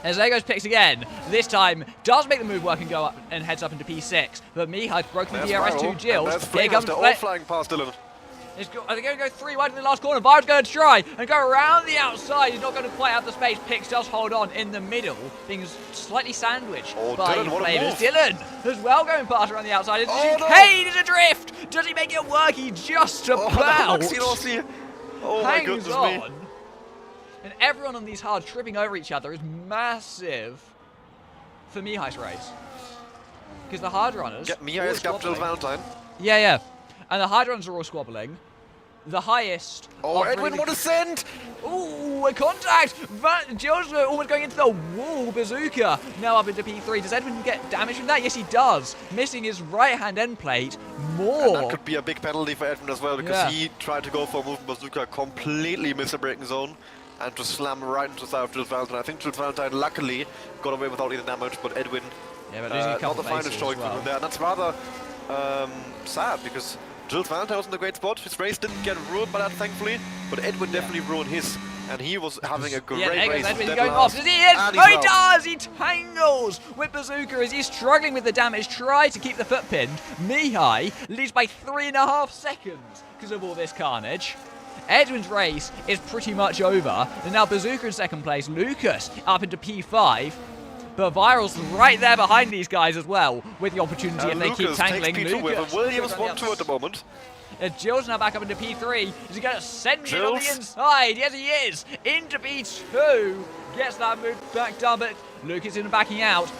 S1: As there goes Pix again. This time does make the move work and go up and heads up into P6. But Mihai's broken the DRS2 Jills.
S2: Here comes all flying past Dylan.
S1: Are they going to go 3 wide in the last corner? Viral's going to try and go around the outside. He's not going to quite have the space. Pix does hold on in the middle, being slightly sandwiched by
S2: Dylan, what a
S1: Flavors.
S2: move.
S1: Dylan as well going past around the outside. It's
S2: Oh, no.
S1: chicane, it's a drift. Does he make it work? He just about
S2: Oh my
S1: hangs
S2: goodness me.
S1: on. And everyone on these hards tripping over each other is massive for Mihai's race. Because the hard runners...
S2: Get Mihai has got Jill Valentine.
S1: Yeah. And the hard runners are all squabbling. The highest...
S2: Oh,
S1: of
S2: Edwin,
S1: really-
S2: what a send!
S1: Ooh, a contact! Jill's almost going into the wall. Bazooka now up into P3. Does Edwin get damage from that? Yes, he does. Missing his right-hand end plate. More.
S2: And that could be a big penalty for Edwin as well, because
S1: Yeah.
S2: he tried to go for a move in Bazooka, completely missed the braking zone, and just slam right into the side of Jill Valentine. I think Jill Valentine luckily got away without any damage, but Edwin,
S1: Yeah, but losing a
S2: not
S1: couple
S2: the finest
S1: places
S2: showing
S1: as
S2: from
S1: well.
S2: him there. And that's rather sad, because Jill Valentine was in a great spot. His race didn't get ruined by that, thankfully, but Edwin definitely ruined his. And he was having a great
S1: Yeah, there goes
S2: race.
S1: Edwin
S2: dead
S1: going
S2: last.
S1: off. Does he hit?
S2: And
S1: Oh,
S2: he's
S1: he
S2: out.
S1: does! He tangles with Bazooka as he's struggling with the damage. Try to keep the foot pinned. Mihai leads by 3.5 seconds because of all this carnage. Edwin's race is pretty much over. And now Bazooka in second place. Lucas up into P5. But Viral's right there behind these guys as well, with the opportunity if they keep
S2: Lucas
S1: tangling.
S2: takes P2 with
S1: Lucas
S2: him. Williams
S1: on the
S2: 1-2 at the moment.
S1: Jill's now back up into P3. Is he going to send it on the
S2: Jills?
S1: inside? Yes, he is. Into P2. Gets that move back down, but Lucas isn't backing out.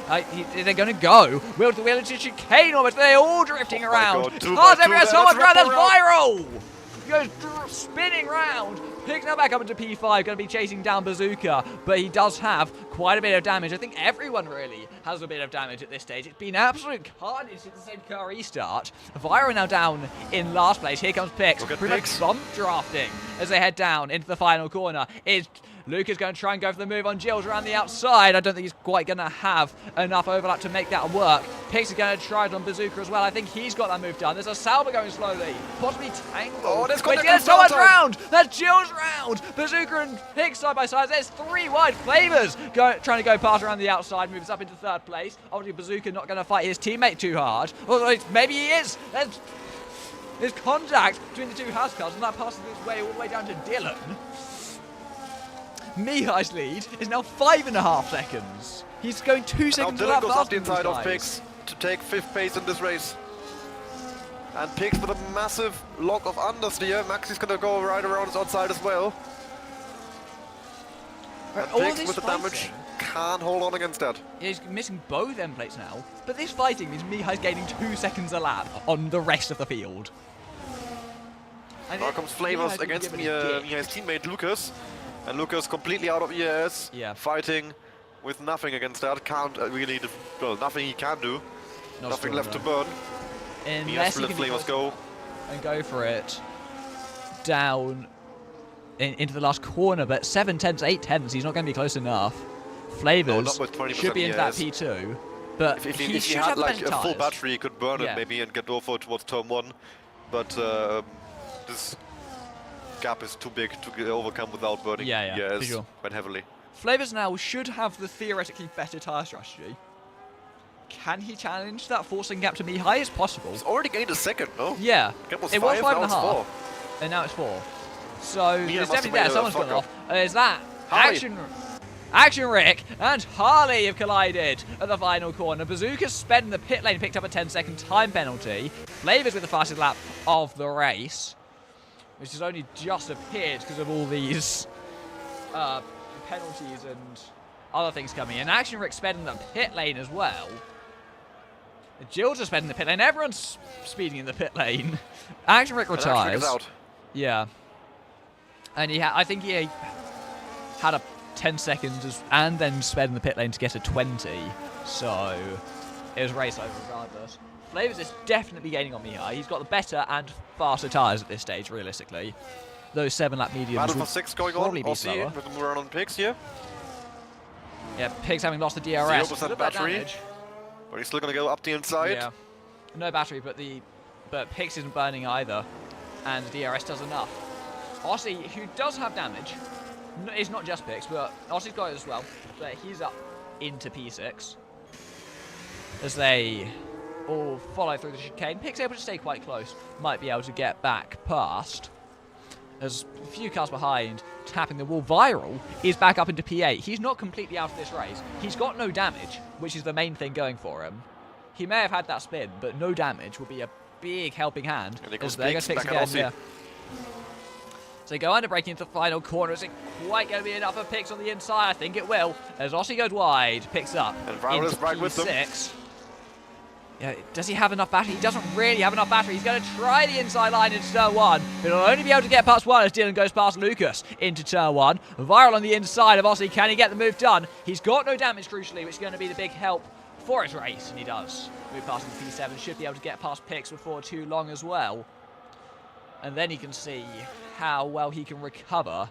S1: They're going to go. Wheel to wheel into chicane almost. They're all drifting
S2: Oh my
S1: around.
S2: God, 2
S1: Cars
S2: by 2
S1: everywhere.
S2: there.
S1: Someone's
S2: Let's
S1: around. That's
S2: wrap
S1: Viral. Goes spinning round. Picks now back up into P5. Going to be chasing down Bazooka, but he does have quite a bit of damage. I think everyone really has a bit of damage at this stage. It's been absolute carnage since the same car restart. Viral now down in last place. Here comes Pix.
S2: Look at
S1: Pretty
S2: Pix.
S1: much bump drafting as they head down into the final corner. Is Lucas going to try and go for the move on Jills around the outside? I don't think he's quite going to have enough overlap to make that work. Pix is going to try it on Bazooka as well. I think he's got that move done. There's a Sauber going slowly. Possibly Tangle.
S2: Oh, there's
S1: Wait,
S2: contact
S1: yeah,
S2: with
S1: someone's
S2: Valentine.
S1: round. That's Jills round. Bazooka and Pix side by side. There's 3 wide. Flavors trying to go past around the outside. Moves up into 3rd place. Obviously, Bazooka not going to fight his teammate too hard. Although maybe he is. There's contact between the 2 house cars, and that passes its way all the way down to Dylan. Mihai's lead is now 5.5 seconds. He's going 2
S2: Now
S1: seconds
S2: Dylan goes up
S1: faster
S2: the
S1: than these
S2: inside of
S1: guys.
S2: Pix to take 5th place in this race. And Pix with a massive lock of understeer. Maxi's gonna go right around his outside as well. And
S1: All
S2: Pix
S1: this
S2: with the damage
S1: fighting-
S2: can't hold on against that.
S1: He's missing both end plates now, but this fighting means Mihai's gaining 2 seconds a lap on the rest of the field. And
S2: Now
S1: it-
S2: comes Flavors
S1: Mihai's been
S2: against
S1: given a dick.
S2: Mihai's teammate Lucas. And Lucas completely out of EAS.
S1: Yeah.
S2: Fighting with nothing against that. Can't really, well, nothing he can do.
S1: Not
S2: Nothing
S1: strong
S2: left to
S1: enough.
S2: burn.
S1: Unless he
S2: Let
S1: can be
S2: Flavors
S1: close
S2: go.
S1: and go for it down into the last corner, but 7 tenths, 8 tenths, he's not going to be close enough. Flavors
S2: not with 20%
S1: should be into that
S2: EAS.
S1: P2, but
S2: If
S1: he
S2: he
S1: should
S2: had
S1: have
S2: like
S1: better
S2: a full
S1: tyres.
S2: battery, he could burn
S1: Yeah.
S2: it maybe and get over towards turn 1. But this gap is too big to overcome without burning
S1: Yeah, for
S2: EAS
S1: sure.
S2: quite heavily.
S1: Flavors now should have the theoretically better tyre strategy. Can he challenge that 4-second gap to Mihai? It's possible.
S2: He's already gained a second, no?
S1: Yeah,
S2: Gap was
S1: it was
S2: 5, now it's
S1: 5.5,
S2: 4.
S1: and now it's 4. So
S2: Mihai
S1: it's
S2: must have
S1: definitely
S2: made
S1: there.
S2: a
S1: Someone's
S2: fuck
S1: gone
S2: up.
S1: off. There's that.
S2: Harley.
S1: Action Rick and Harley have collided at the final corner. Bazooka sped in the pit lane, picked up a 10-second time penalty. Flavors with the fastest lap of the race, which has only just appeared because of all these penalties and other things coming in. Action Rick sped in the pit lane as well. Jills are sped in the pit lane. Everyone's speeding in the pit lane. Action Rick
S2: And Action Rick
S1: retires.
S2: is out.
S1: Yeah. And I think he had a 10 seconds and then sped in the pit lane to get a 20. So it was race over regardless. Flavors is definitely gaining on Mihai. He's got the better and faster tyres at this stage, realistically. Those 7-lap mediums
S2: Battle
S1: will
S2: for 6 going
S1: probably
S2: on.
S1: be
S2: Aussie
S1: slower.
S2: with the run on Pigs here.
S1: Yeah, Pigs having lost the DRS.
S2: 0%
S1: Look at that
S2: battery.
S1: damage.
S2: But he's still going to go up the inside.
S1: Yeah. No battery, but Pigs isn't burning either. And the DRS does enough. Aussie, who does have damage, it's not just Pigs, but Aussie's got it as well. But he's up into P6. As they all follow through the chicane. Pigs able to stay quite close. Might be able to get back past. There's a few cars behind, tapping the wall. Viral is back up into P8. He's not completely out of this race. He's got no damage, which is the main thing going for him. He may have had that spin, but no damage will be a big helping hand.
S2: And
S1: As they're going to fix
S2: back at
S1: again,
S2: Aussie.
S1: So they go under braking into the final corner. Is it quite going to be enough for Pix on the inside? I think it will. As Aussie goes wide, picks up
S2: And Viral is
S1: into
S2: right with them.
S1: P6. Yeah, does he have enough battery? He doesn't really have enough battery. He's going to try the inside line into turn 1, but he'll only be able to get past 1 as Dylan goes past Lucas into turn 1. Viral on the inside of Aussie. Can he get the move done? He's got no damage, crucially, which is going to be the big help for his race, and he does. Move past the P7. Should be able to get past Pix before too long as well. And then he can see how well he can recover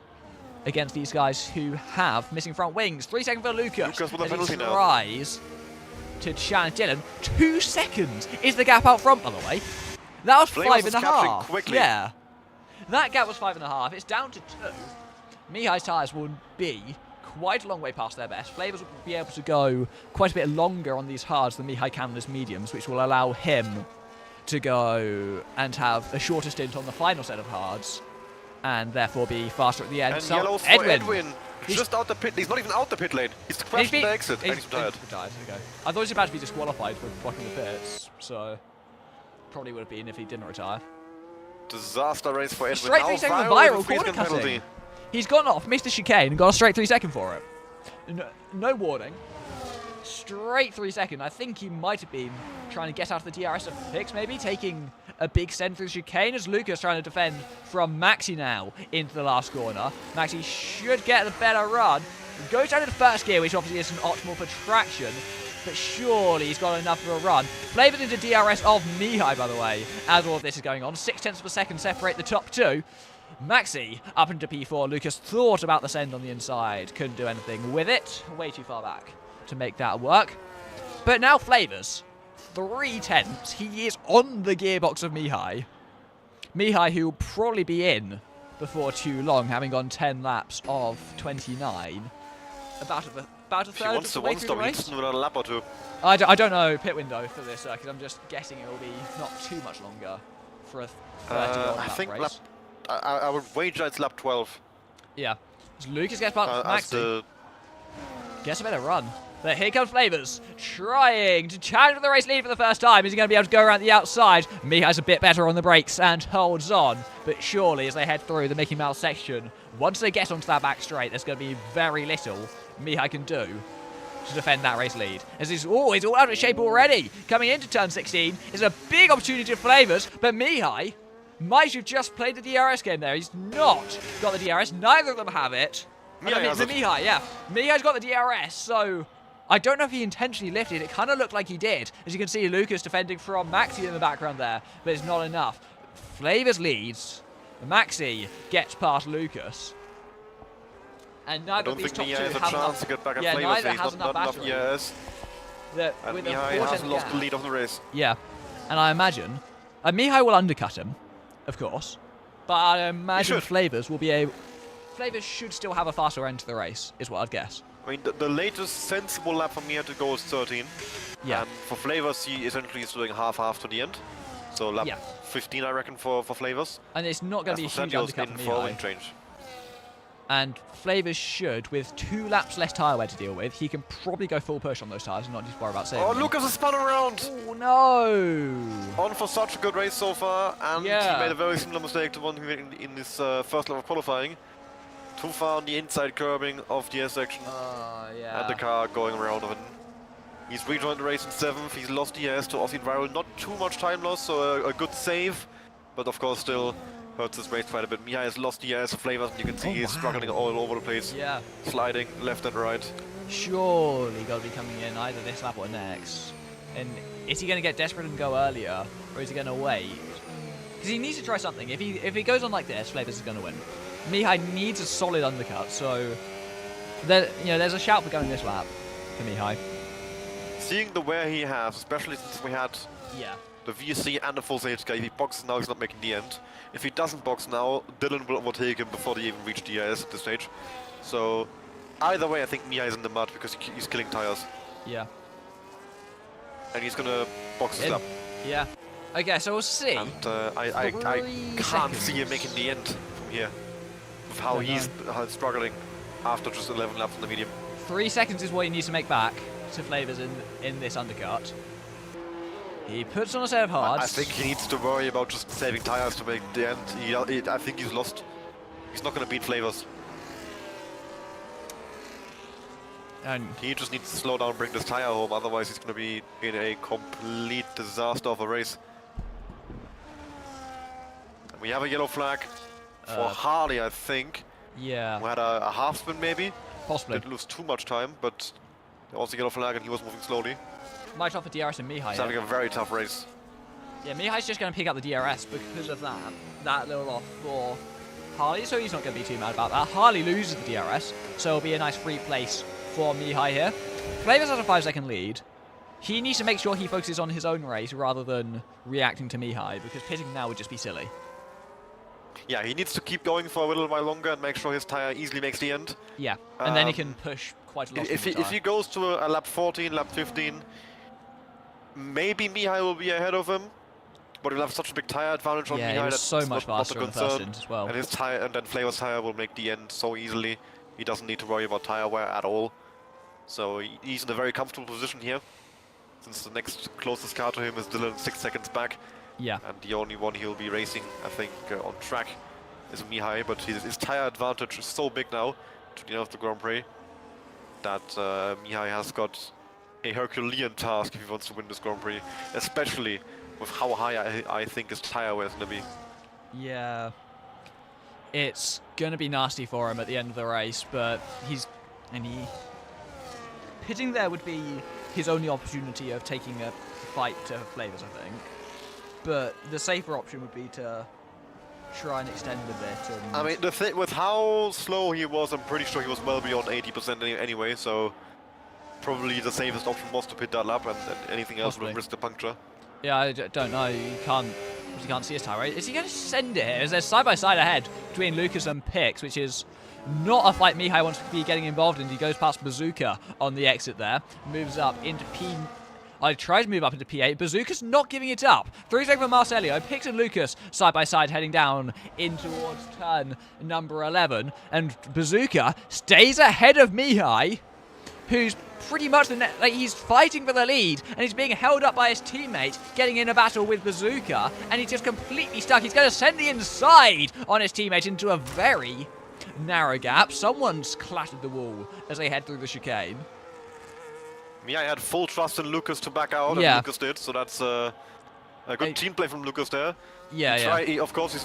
S1: against these guys who have missing front wings. 3 seconds for Lucas.
S2: Lucas with a
S1: as he
S2: penalty now.
S1: tries to challenge Dylan. 2 seconds is the gap out front, by the way. That was
S2: Flavors
S1: 5.5.
S2: is catching quickly.
S1: Yeah. That gap was 5.5. It's down to 2. Mihai's tyres will be quite a long way past their best. Flavors will be able to go quite a bit longer on these hards than Mihai can on his mediums, which will allow him to go and have a shorter stint on the final set of hards, and therefore be faster at the end.
S2: And
S1: So
S2: yellows for Edwin. He's just out the pit. He's not even out the pit lane. He's crashed the exit and he's retired.
S1: Okay. I thought he was about to be disqualified for blocking the pits, so probably would have been if he didn't retire.
S2: Disaster race for Edwin.
S1: Straight
S2: Now
S1: 3 second
S2: Viral
S1: viral
S2: with a 3
S1: corner
S2: second penalty.
S1: cutting. He's gone off, missed the chicane, and got a straight 3 second for it. No warning. Straight 3 second. I think he might have been trying to get out of the DRS of Pix, maybe taking a big send through the chicane as Lucas trying to defend from Maxi now into the last corner. Maxi should get the better run. Goes down to the first gear, which obviously isn't optimal for traction, but surely he's got enough for a run. Flavors into DRS of Mihai, by the way, as all of this is going on. 0.6 of a second separate the top 2. Maxi up into P4. Lucas thought about the send on the inside. Couldn't do anything with it. Way too far back to make that work. But now Flavors. 3/10. He is on the gearbox of Mihai. Mihai, who will probably be in before too long, having gone 10 laps of 29. About a
S2: If he
S1: third
S2: wants
S1: of
S2: to
S1: the way
S2: one
S1: through
S2: stop,
S1: the
S2: he
S1: race.
S2: needs to do another lap or 2.
S1: I don't know pit window for this circuit. I'm just guessing it will be not too much longer for a 30-odd
S2: I
S1: lap
S2: think
S1: race.
S2: lap, I would wager it's lap 12.
S1: Yeah. As Lucas gets past
S2: As
S1: Maxi.
S2: the
S1: Gets a better run. But here comes Flavors, trying to challenge for the race lead for the first time. Is he going to be able to go around the outside? Mihai's a bit better on the brakes and holds on. But surely, as they head through the Mickey Mouse section, once they get onto that back straight, there's going to be very little Mihai can do to defend that race lead. As he's all out of shape already. Coming into turn 16 is a big opportunity for Flavors, but Mihai might have just played the DRS game there. He's not got the DRS. Neither of them have it.
S2: Mihai has it.
S1: Mihai, yeah. Mihai's got the DRS, so I don't know if he intentionally lifted. It kind of looked like he did. As you can see, Lucas defending from Maxi in the background there, but it's not enough. Flavors leads. Maxi gets past Lucas. And
S2: I
S1: neither
S2: don't
S1: of these
S2: think
S1: top
S2: Mihai
S1: two
S2: has a
S1: have
S2: chance
S1: enough.
S2: to get back at
S1: Yeah,
S2: Flavors.
S1: neither
S2: He's
S1: has
S2: not
S1: enough
S2: enough
S1: battery.
S2: ES. And
S1: With a
S2: Mihai
S1: 4-10
S2: has lost
S1: gap.
S2: the lead of the race.
S1: Yeah, and I imagine Mihai will undercut him, of course, but I imagine
S2: should.
S1: Flavors will be able. Flavors should still have a faster end to the race, is what I'd guess.
S2: I mean, the latest sensible lap for Mihai to go is 13.
S1: Yeah.
S2: And for Flavors, he essentially is doing half-half to the end. So lap
S1: Yeah.
S2: 15, I reckon, for Flavors.
S1: And it's not going to be a
S2: As for
S1: huge
S2: Santios
S1: undercut
S2: in
S1: for
S2: for
S1: Mihai.
S2: wing change.
S1: And Flavors should, with 2 laps less tyre wear to deal with, he can probably go full push on those tyres and not just worry about saving
S2: Oh,
S1: them.
S2: Lucas has spun around!
S1: Oh no!
S2: On for such a good race so far, and
S1: Yeah.
S2: he made a very similar mistake to one he made in his first lap of qualifying. Too far on the inside curbing of the S section,
S1: Yeah.
S2: and the car going around him. He's rejoined the race in 7th, he's lost the ES to Aussie Viral, not too much time loss, so a good save, but of course still hurts his race quite a bit. Mihai has lost DRS of flavors, and you can see
S1: Oh,
S2: he's
S1: wow.
S2: struggling all over the place,
S1: Yeah.
S2: sliding left and right.
S1: Surely got to be coming in either this lap or next. And is he going to get desperate and go earlier, or is he going to wait? Because he needs to try something. If he goes on like this, Flavors is going to win. Mihai needs a solid undercut, so there's a shout for going this lap for Mihai.
S2: Seeing the wear he has, especially since we had
S1: Yeah.
S2: the VSC and the full stage guy, if he boxes now, he's not making the end. If he doesn't box now, Dylan will overtake him before they even reach DRS at this stage. So, either way, I think Mihai is in the mud because he's killing tires.
S1: Yeah.
S2: And he's gonna box this up.
S1: Yeah. Okay, so we'll see.
S2: And I
S1: 3
S2: can't
S1: seconds.
S2: see him making the end from here. With how
S1: Don't
S2: he's struggling after just 11 laps on the medium.
S1: 3 seconds is what he needs to make back to Flavors in this undercut. He puts on a set of hards.
S2: I think he needs to worry about just saving tires to make the end. I think he's lost. He's not going to beat Flavors.
S1: And
S2: He just needs to slow down, bring this tire home, otherwise he's going to be in a complete disaster of a race. And we have a yellow flag for Harley, I think.
S1: yeah,
S2: We had a half spin maybe.
S1: possibly.
S2: Didn't lose too much time, but there was a yellow flag and he was moving slowly.
S1: Might offer DRS and Mihai.
S2: He's having a very tough race.
S1: Yeah, Mihai's just going to pick up the DRS because of that little off for Harley, so he's not going to be too mad about that. Harley loses the DRS, so it'll be a nice free place for Mihai here. Flavors has a 5-second lead. He needs to make sure he focuses on his own race rather than reacting to Mihai, because pitting now would just be silly.
S2: Yeah, he needs to keep going for a little while longer and make sure his tire easily makes the end.
S1: Yeah, and then he can push quite a lot.
S2: If he goes to a lap 14, lap 15, maybe Mihai will be ahead of him, but he'll have such a big tire advantage on
S1: Yeah, he
S2: Mihai
S1: was
S2: that's
S1: so much
S2: not a
S1: faster in the first
S2: concern.
S1: stint as well.
S2: And his tire, and then Flavor's tire will make the end so easily. He doesn't need to worry about tire wear at all. So he's in a very comfortable position here, since the next closest car to him is Dylan 6 seconds back.
S1: Yeah.
S2: And the only one he'll be racing, I think, on track is Mihai, but his tire advantage is so big now to the end of the Grand Prix that Mihai has got a Herculean task if he wants to win this Grand Prix, especially with how high I think his tire wear is going to be.
S1: Yeah. It's going to be nasty for him at the end of the race, but pitting there would be his only opportunity of taking a fight to Flavors, I think. But the safer option would be to try and extend a bit. And
S2: I mean, the thing with how slow he was, I'm pretty sure he was well beyond 80% anyway, so probably the safest option was to pit that lap, and anything else
S1: Possibly.
S2: would risk the puncture.
S1: yeah, I don't know. You can't see his tire. Is he going to send it here? There's side-by-side ahead between Lucas and Pix, which is not a fight Mihai wants to be getting involved in. He goes past Bazooka on the exit there, moves up into tries to move up into P8. Bazooka's not giving it up. 3 seconds for Marcelio. Pix and Lucas side by side heading down in towards turn number 11. And Bazooka stays ahead of Mihai, who's pretty much he's fighting for the lead, and he's being held up by his teammate, getting in a battle with Bazooka, and he's just completely stuck. He's going to send the inside on his teammate into a very narrow gap. Someone's clattered the wall as they head through the chicane.
S2: Mihai had full trust in Lucas to back out,
S1: Yeah.
S2: and Lucas did, so that's a good team play from Lucas there.
S1: Yeah,
S2: Of course,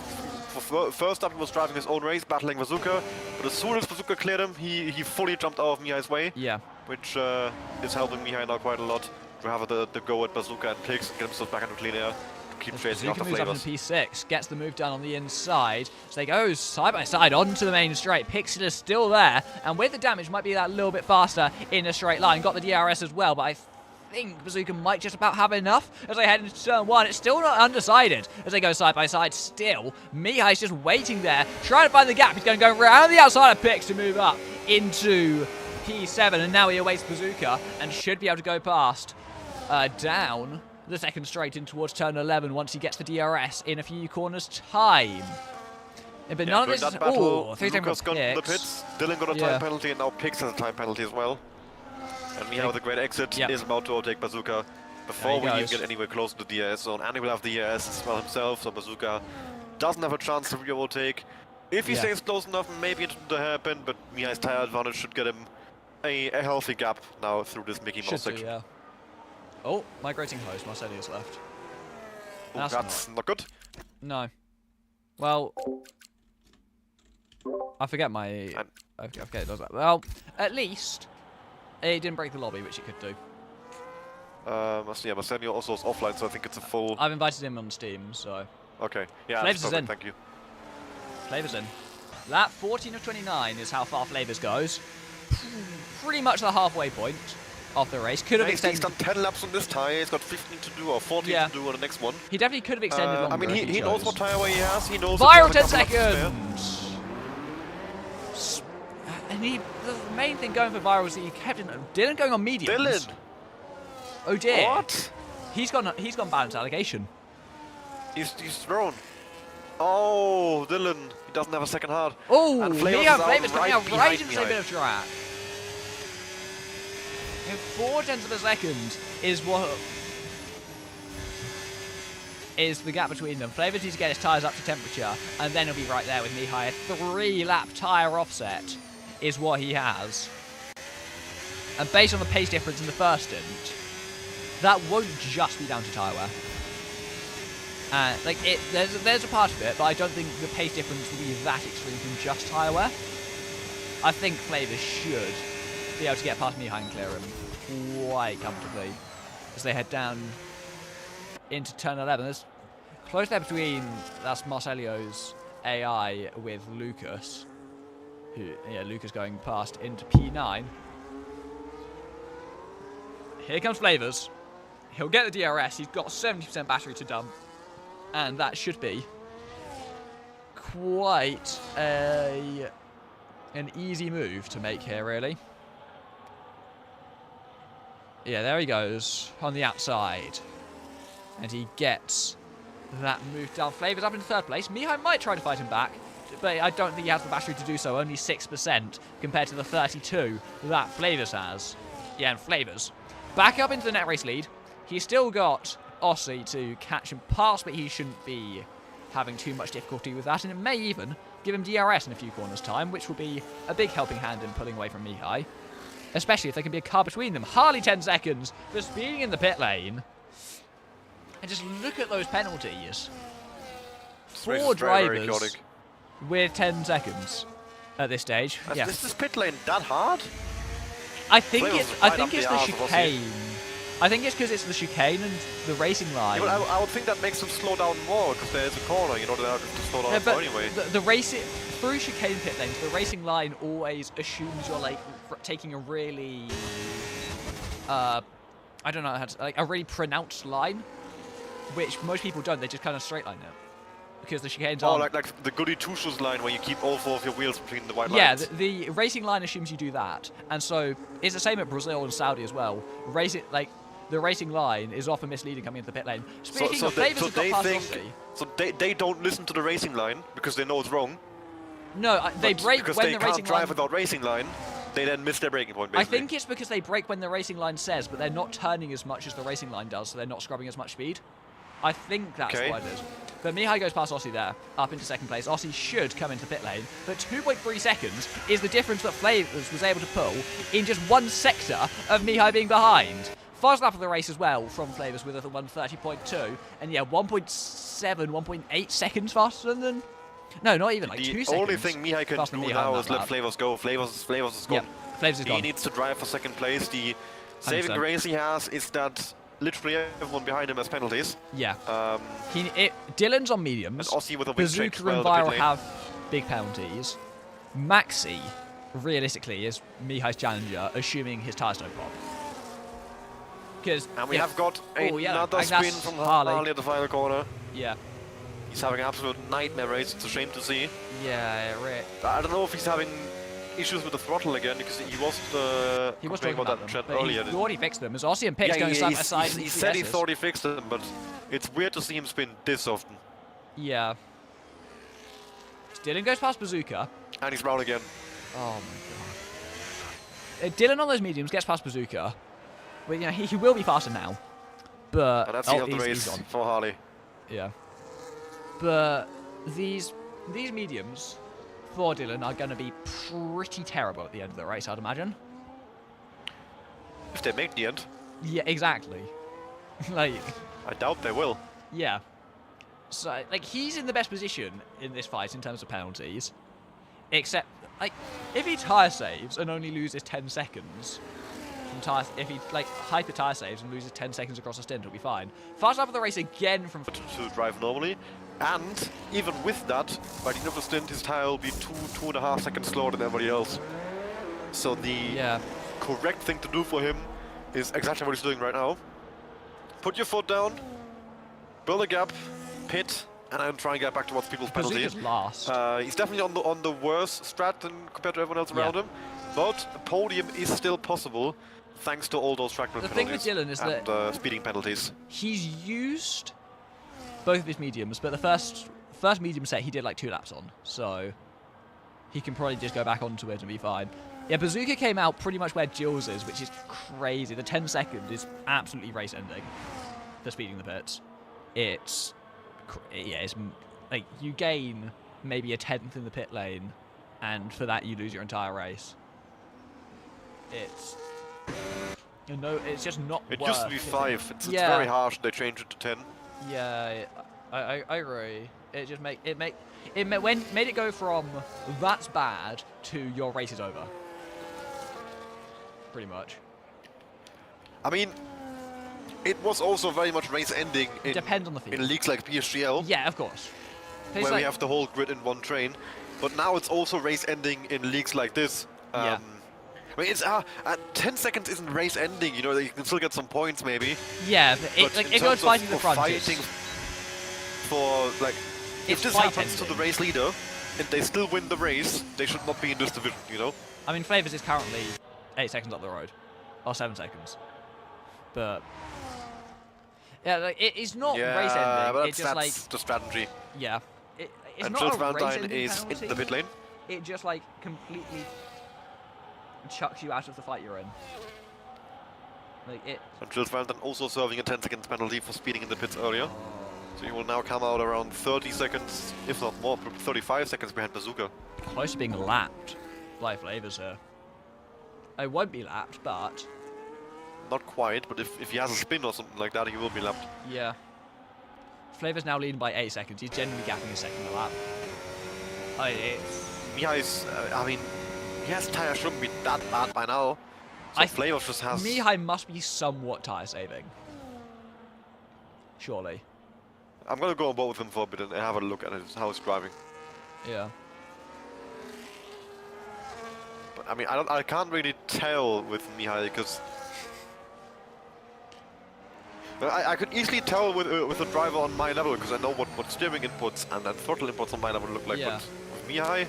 S2: first up he was driving his own race, battling Bazooka, but as soon as Bazooka cleared him, he fully jumped out of Mihai's way,
S1: yeah.
S2: which is helping Mihai now quite a lot to have the go at Bazooka and Pix and get himself back into clean air to keep chasing
S1: Bazooka
S2: after
S1: moves up
S2: Flavors.
S1: into P6, gets the move done on the inside. So they go side by side onto the main straight. Pixel is still there, and with the damage, might be that little bit faster in a straight line. Got the DRS as well, but I think Bazooka might just about have enough as they head into turn 1. It's still not undecided as they go side by side still. Mihai's just waiting there, trying to find the gap. He's going to go around the outside of Pix to move up into P7, and now he awaits Bazooka and should be able to go past down the second straight in towards turn 11 once he gets the DRS in a few corners time. But none of this is...
S2: that battle,
S1: Oh, 3 seconds
S2: Lucas
S1: for
S2: got the
S1: Pix.
S2: pits, Dylan got a
S1: Yeah.
S2: time penalty, and now Pix has a time penalty as well. And Mihai with a great exit
S1: Yep.
S2: is about to overtake Bazooka before we
S1: There he
S2: even
S1: goes.
S2: get anywhere close to the DRS zone. And he will have the DRS as well himself, so Bazooka doesn't have a chance to re-overtake. If he
S1: Yeah.
S2: stays close enough, maybe into the hairpin, but Mihai's tire advantage should get him a healthy gap now through this Mickey Mouse
S1: Should do,
S2: section.
S1: yeah. Oh, migrating host. Marcelius left.
S2: Oh,
S1: That's
S2: that's not good.
S1: No. Well, I forget my... I forget it does that. Well, at least it didn't break the lobby, which it could do.
S2: Yeah, Marcelio also is offline, so I think it's a full...
S1: I've invited him on Steam, so...
S2: Okay, yeah,
S1: Flavors
S2: that's
S1: is in.
S2: perfect, thank you.
S1: Flavors in. That 14 of 29 is how far Flavors goes. Pretty much the halfway point of the race. Could have
S2: He's
S1: extended...
S2: done 10 laps on this tyre, he's got 15 to do, or 14
S1: Yeah.
S2: to do on the next one.
S1: He definitely could have extended longer.
S2: I mean,
S1: if
S2: he knows
S1: chose.
S2: what tyre weight he has, he knows...
S1: Viral
S2: that
S1: 10
S2: he has a couple laps to spare.
S1: seconds! And the main thing going for Viral is that he kept it... Dylan going on mediums.
S2: Dylan!
S1: Oh dear.
S2: What?
S1: He's gone balance allegation.
S2: He's thrown. Oh, Dylan, he doesn't have a second hard.
S1: Oh,
S2: And
S1: Flavors coming out right in the same
S2: behind
S1: bit of track. And 0.4 of a second is what is the gap between them. Flavors needs to get his tyres up to temperature, and then he'll be right there with Mihai. A 3-lap tyre offset is what he has. And based on the pace difference in the first stint, that won't just be down to tyre wear. There's a part of it, but I don't think the pace difference will be that extreme from just tyre wear. I think Flavors should be able to get past Mihai and clear him quite comfortably as they head down into turn 11. There's close there between, that's Marcelio's AI with Lucas. Lucas going past into P9. Here comes Flavors. He'll get the DRS. He's got 70% battery to dump. And that should be quite an easy move to make here, really. Yeah, there he goes on the outside. And he gets that move down. Flavors up in third place. Mihai might try to fight him back, but I don't think he has the battery to do so. Only 6% compared to the 32 that Flavors has. Yeah, and Flavors back up into the net race lead. He's still got Aussie to catch and pass, but he shouldn't be having too much difficulty with that, and it may even give him DRS in a few corners' time, which will be a big helping hand in pulling away from Mihai, especially if there can be a car between them. Harley 10 seconds for speeding in the pit lane. And just look at those penalties.
S2: This race
S1: 4
S2: is very, very
S1: drivers
S2: chaotic.
S1: with 10 seconds at this stage. Yeah.
S2: Is this pit lane that hard?
S1: I think
S2: Flavors
S1: it's
S2: is right up
S1: the
S2: the arse of Aussie.
S1: chicane. I think it's because it's the chicane and the racing line.
S2: Yeah, but I would think that makes them slow down more, because there's a corner, you know, they have to slow down more anyway.
S1: The racing through chicane pit lanes, the racing line always assumes you're like taking a really, I don't know how to, like a really pronounced line, which most people don't. They just kind of straight line it because the chicanes are.
S2: Oh, like the goody two-shoes line where you keep all 4 of your wheels between the white
S1: Yeah,
S2: lines.
S1: the racing line assumes you do that, and so it's the same at Brazil and Saudi as well. The racing line is often misleading coming into the pit lane. Speaking of Flavors, has got past Aussie.
S2: So they don't listen to the racing line because they know it's wrong.
S1: No, they
S2: But
S1: break
S2: because
S1: when
S2: they
S1: the
S2: can't
S1: racing
S2: drive
S1: line.
S2: without racing line. They then miss their braking point.
S1: I
S2: Basically.
S1: think it's because they brake when the racing line says, but they're not turning as much as the racing line does, so they're not scrubbing as much speed. I think that's
S2: Okay.
S1: what it is. But Mihai goes past Aussie there, up into second place. Aussie should come into pit lane, but 2.3 seconds is the difference that Flavors was able to pull in just one sector of Mihai being behind. Fast lap of the race as well from Flavors with a 1:30.2, and yeah, 1.7, 1.8 seconds faster than... No, not even, like 2 seconds.
S2: The only thing Mihai can
S1: faster
S2: do
S1: than Mihai
S2: now
S1: on
S2: is
S1: that
S2: let
S1: lap.
S2: Flavors go. Flavors is
S1: Yeah,
S2: gone.
S1: Flavors is
S2: He
S1: gone.
S2: needs to drive for second place. The saving
S1: 100%.
S2: grace he has is that literally everyone behind him has penalties.
S1: Yeah. Dylan's on mediums.
S2: And Aussie with a wing change
S1: Bazooka
S2: as well
S1: and
S2: in the pit
S1: Viral
S2: lane.
S1: have big penalties. Maxi, realistically, is Mihai's challenger, assuming his tyres don't pop.
S2: And we have got another
S1: and
S2: spin
S1: that's
S2: from
S1: Harley.
S2: Harley at the final corner.
S1: Yeah.
S2: He's having an absolute nightmare race. It's a shame to see.
S1: Yeah, right.
S2: I don't know if he's having issues with the throttle again, because he was
S1: He was
S2: complaining
S1: talking about
S2: that
S1: them,
S2: chat
S1: but
S2: earlier.
S1: he already fixed them. As Aussie and Pitts going side by side.
S2: He
S1: in
S2: said he
S1: DRSs.
S2: thought he fixed them, but it's weird to see him spin this often.
S1: Yeah. Dylan goes past Bazooka.
S2: And he's round again.
S1: Oh my god. Dylan on those mediums gets past Bazooka. Well, you know, he will be faster now. But
S2: And that's the end of the
S1: he's
S2: race
S1: gone.
S2: for Harley.
S1: Yeah. But these mediums for Dylan are going to be pretty terrible at the end of the race, I'd imagine.
S2: If they make the end,
S1: Yeah, exactly. Like,
S2: I doubt they will.
S1: yeah. So, like, he's in the best position in this fight in terms of penalties. Except, like, if he tire saves and only loses 10 seconds from tire... If he, like, hyper tire saves and loses 10 seconds across a stint, he'll be fine. First lap of the race again from...
S2: To drive normally. And even with that, by the end of the stint, his tire will be 2.5 seconds slower than everybody else. So the correct thing to do for him is exactly what he's doing right now. Put your foot down, build a gap, pit, and then try and get back towards people's penalty.
S1: Bazooka's last.
S2: He's definitely on the worst strat than compared to everyone else around him, but a podium is still possible thanks to all those track
S1: The
S2: penalties
S1: thing with Dylan is
S2: and
S1: that
S2: speeding penalties.
S1: he's used both of his mediums, but the first medium set he did like 2 laps on, so he can probably just go back onto it and be fine. Yeah, Bazooka came out pretty much where Jules is, which is crazy. The 10 second is absolutely race ending for speeding the pits. It's like you gain maybe a 10th in the pit lane, and for that you lose your entire race. It's just not.
S2: It
S1: worth
S2: used to be
S1: it.
S2: 5. It's very harsh. They changed it to 10.
S1: Yeah, I agree. It just made it go from that's bad to your race is over. Pretty much.
S2: I mean, it was also very much race ending
S1: Depends on the field.
S2: in leagues like PSGL,
S1: Yeah, of course.
S2: where we have the whole grid in one train. But now it's also race ending in leagues like this.
S1: Yeah.
S2: I mean, it's 10 seconds isn't race ending. You know, you can still get some points maybe.
S1: Yeah, but
S2: But
S1: if you're fighting the front,
S2: fighting for like, if
S1: it's
S2: this
S1: fight
S2: happens to the
S1: ending.
S2: race leader and they still win the race, they should not be in this division. You know.
S1: I mean, Flavors is currently 8 seconds up the road, or 7 seconds. But yeah, like it's not race ending.
S2: but
S1: It's just like
S2: the strategy.
S1: yeah, it's
S2: And
S1: not
S2: Jules
S1: a race
S2: Valentine
S1: ending
S2: is in
S1: penalty.
S2: the pit lane.
S1: It just like completely chucks you out of the fight you're in. Like it.
S2: And Jules Valentine also serving a 10 seconds penalty for speeding in the pits earlier. So he will now come out around 30 seconds, if not more, 35 seconds behind Bazooka.
S1: Close to being lapped by Flavors here. I won't be lapped, but
S2: Not quite, but if he has a spin or something like that, he will be lapped.
S1: yeah. Flavors now leading by 8 seconds. He's genuinely gapping a second a lap.
S2: Mihai's, I mean, Mihai's tire shouldn't be that bad by now. So Flavors just has...
S1: Mihai must be somewhat tire saving. Surely.
S2: I'm gonna go on board with him for a bit and have a look at how he's driving.
S1: Yeah.
S2: But I mean, I can't really tell with Mihai because... But I could easily tell with a driver on my level because I know what steering inputs and throttle inputs on my level look like.
S1: Yeah.
S2: But with Mihai,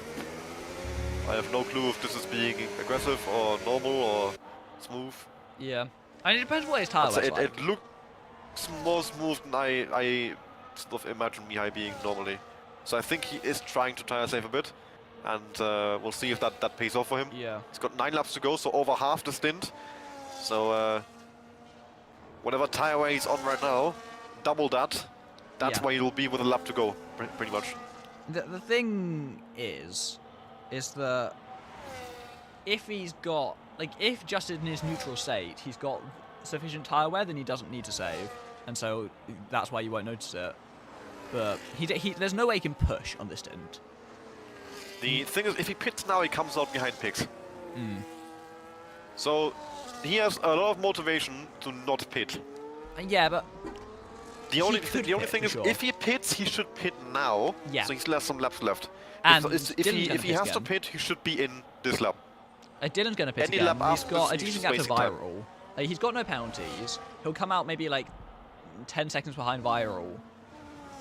S2: I have no clue if this is being aggressive or normal or smooth.
S1: Yeah. I mean, it depends what his tire looks like.
S2: It looks more smooth than I sort of imagine Mihai being normally. So I think he is trying to tire save a bit, and we'll see if that pays off for him.
S1: Yeah.
S2: He's got 9 laps to go, so over half the stint. So whatever tire wear he's on right now, double that. That's where he'll be with a lap to go, pretty much.
S1: The thing is that if he's got, like, if just in his neutral state he's got sufficient tyre wear, then he doesn't need to save, and so that's why you won't notice it. But there's no way he can push on this stint.
S2: The thing is, if he pits now, he comes out behind Pix. So he has a lot of motivation to not pit.
S1: Yeah, but
S2: The only
S1: could
S2: thing
S1: pit,
S2: is,
S1: sure.
S2: if he pits, he should pit now.
S1: Yeah.
S2: So he's left some laps left.
S1: And
S2: if
S1: Dylan's
S2: he
S1: gonna
S2: has
S1: pit
S2: to
S1: again.
S2: pit, he should be in this lap.
S1: Dylan's going to pit
S2: Any
S1: again.
S2: lap
S1: He's
S2: after
S1: got a
S2: this, he's
S1: decent
S2: just
S1: gap to
S2: wasting time.
S1: Viral. Like, he's got no penalties. He'll come out maybe like 10 seconds behind Viral,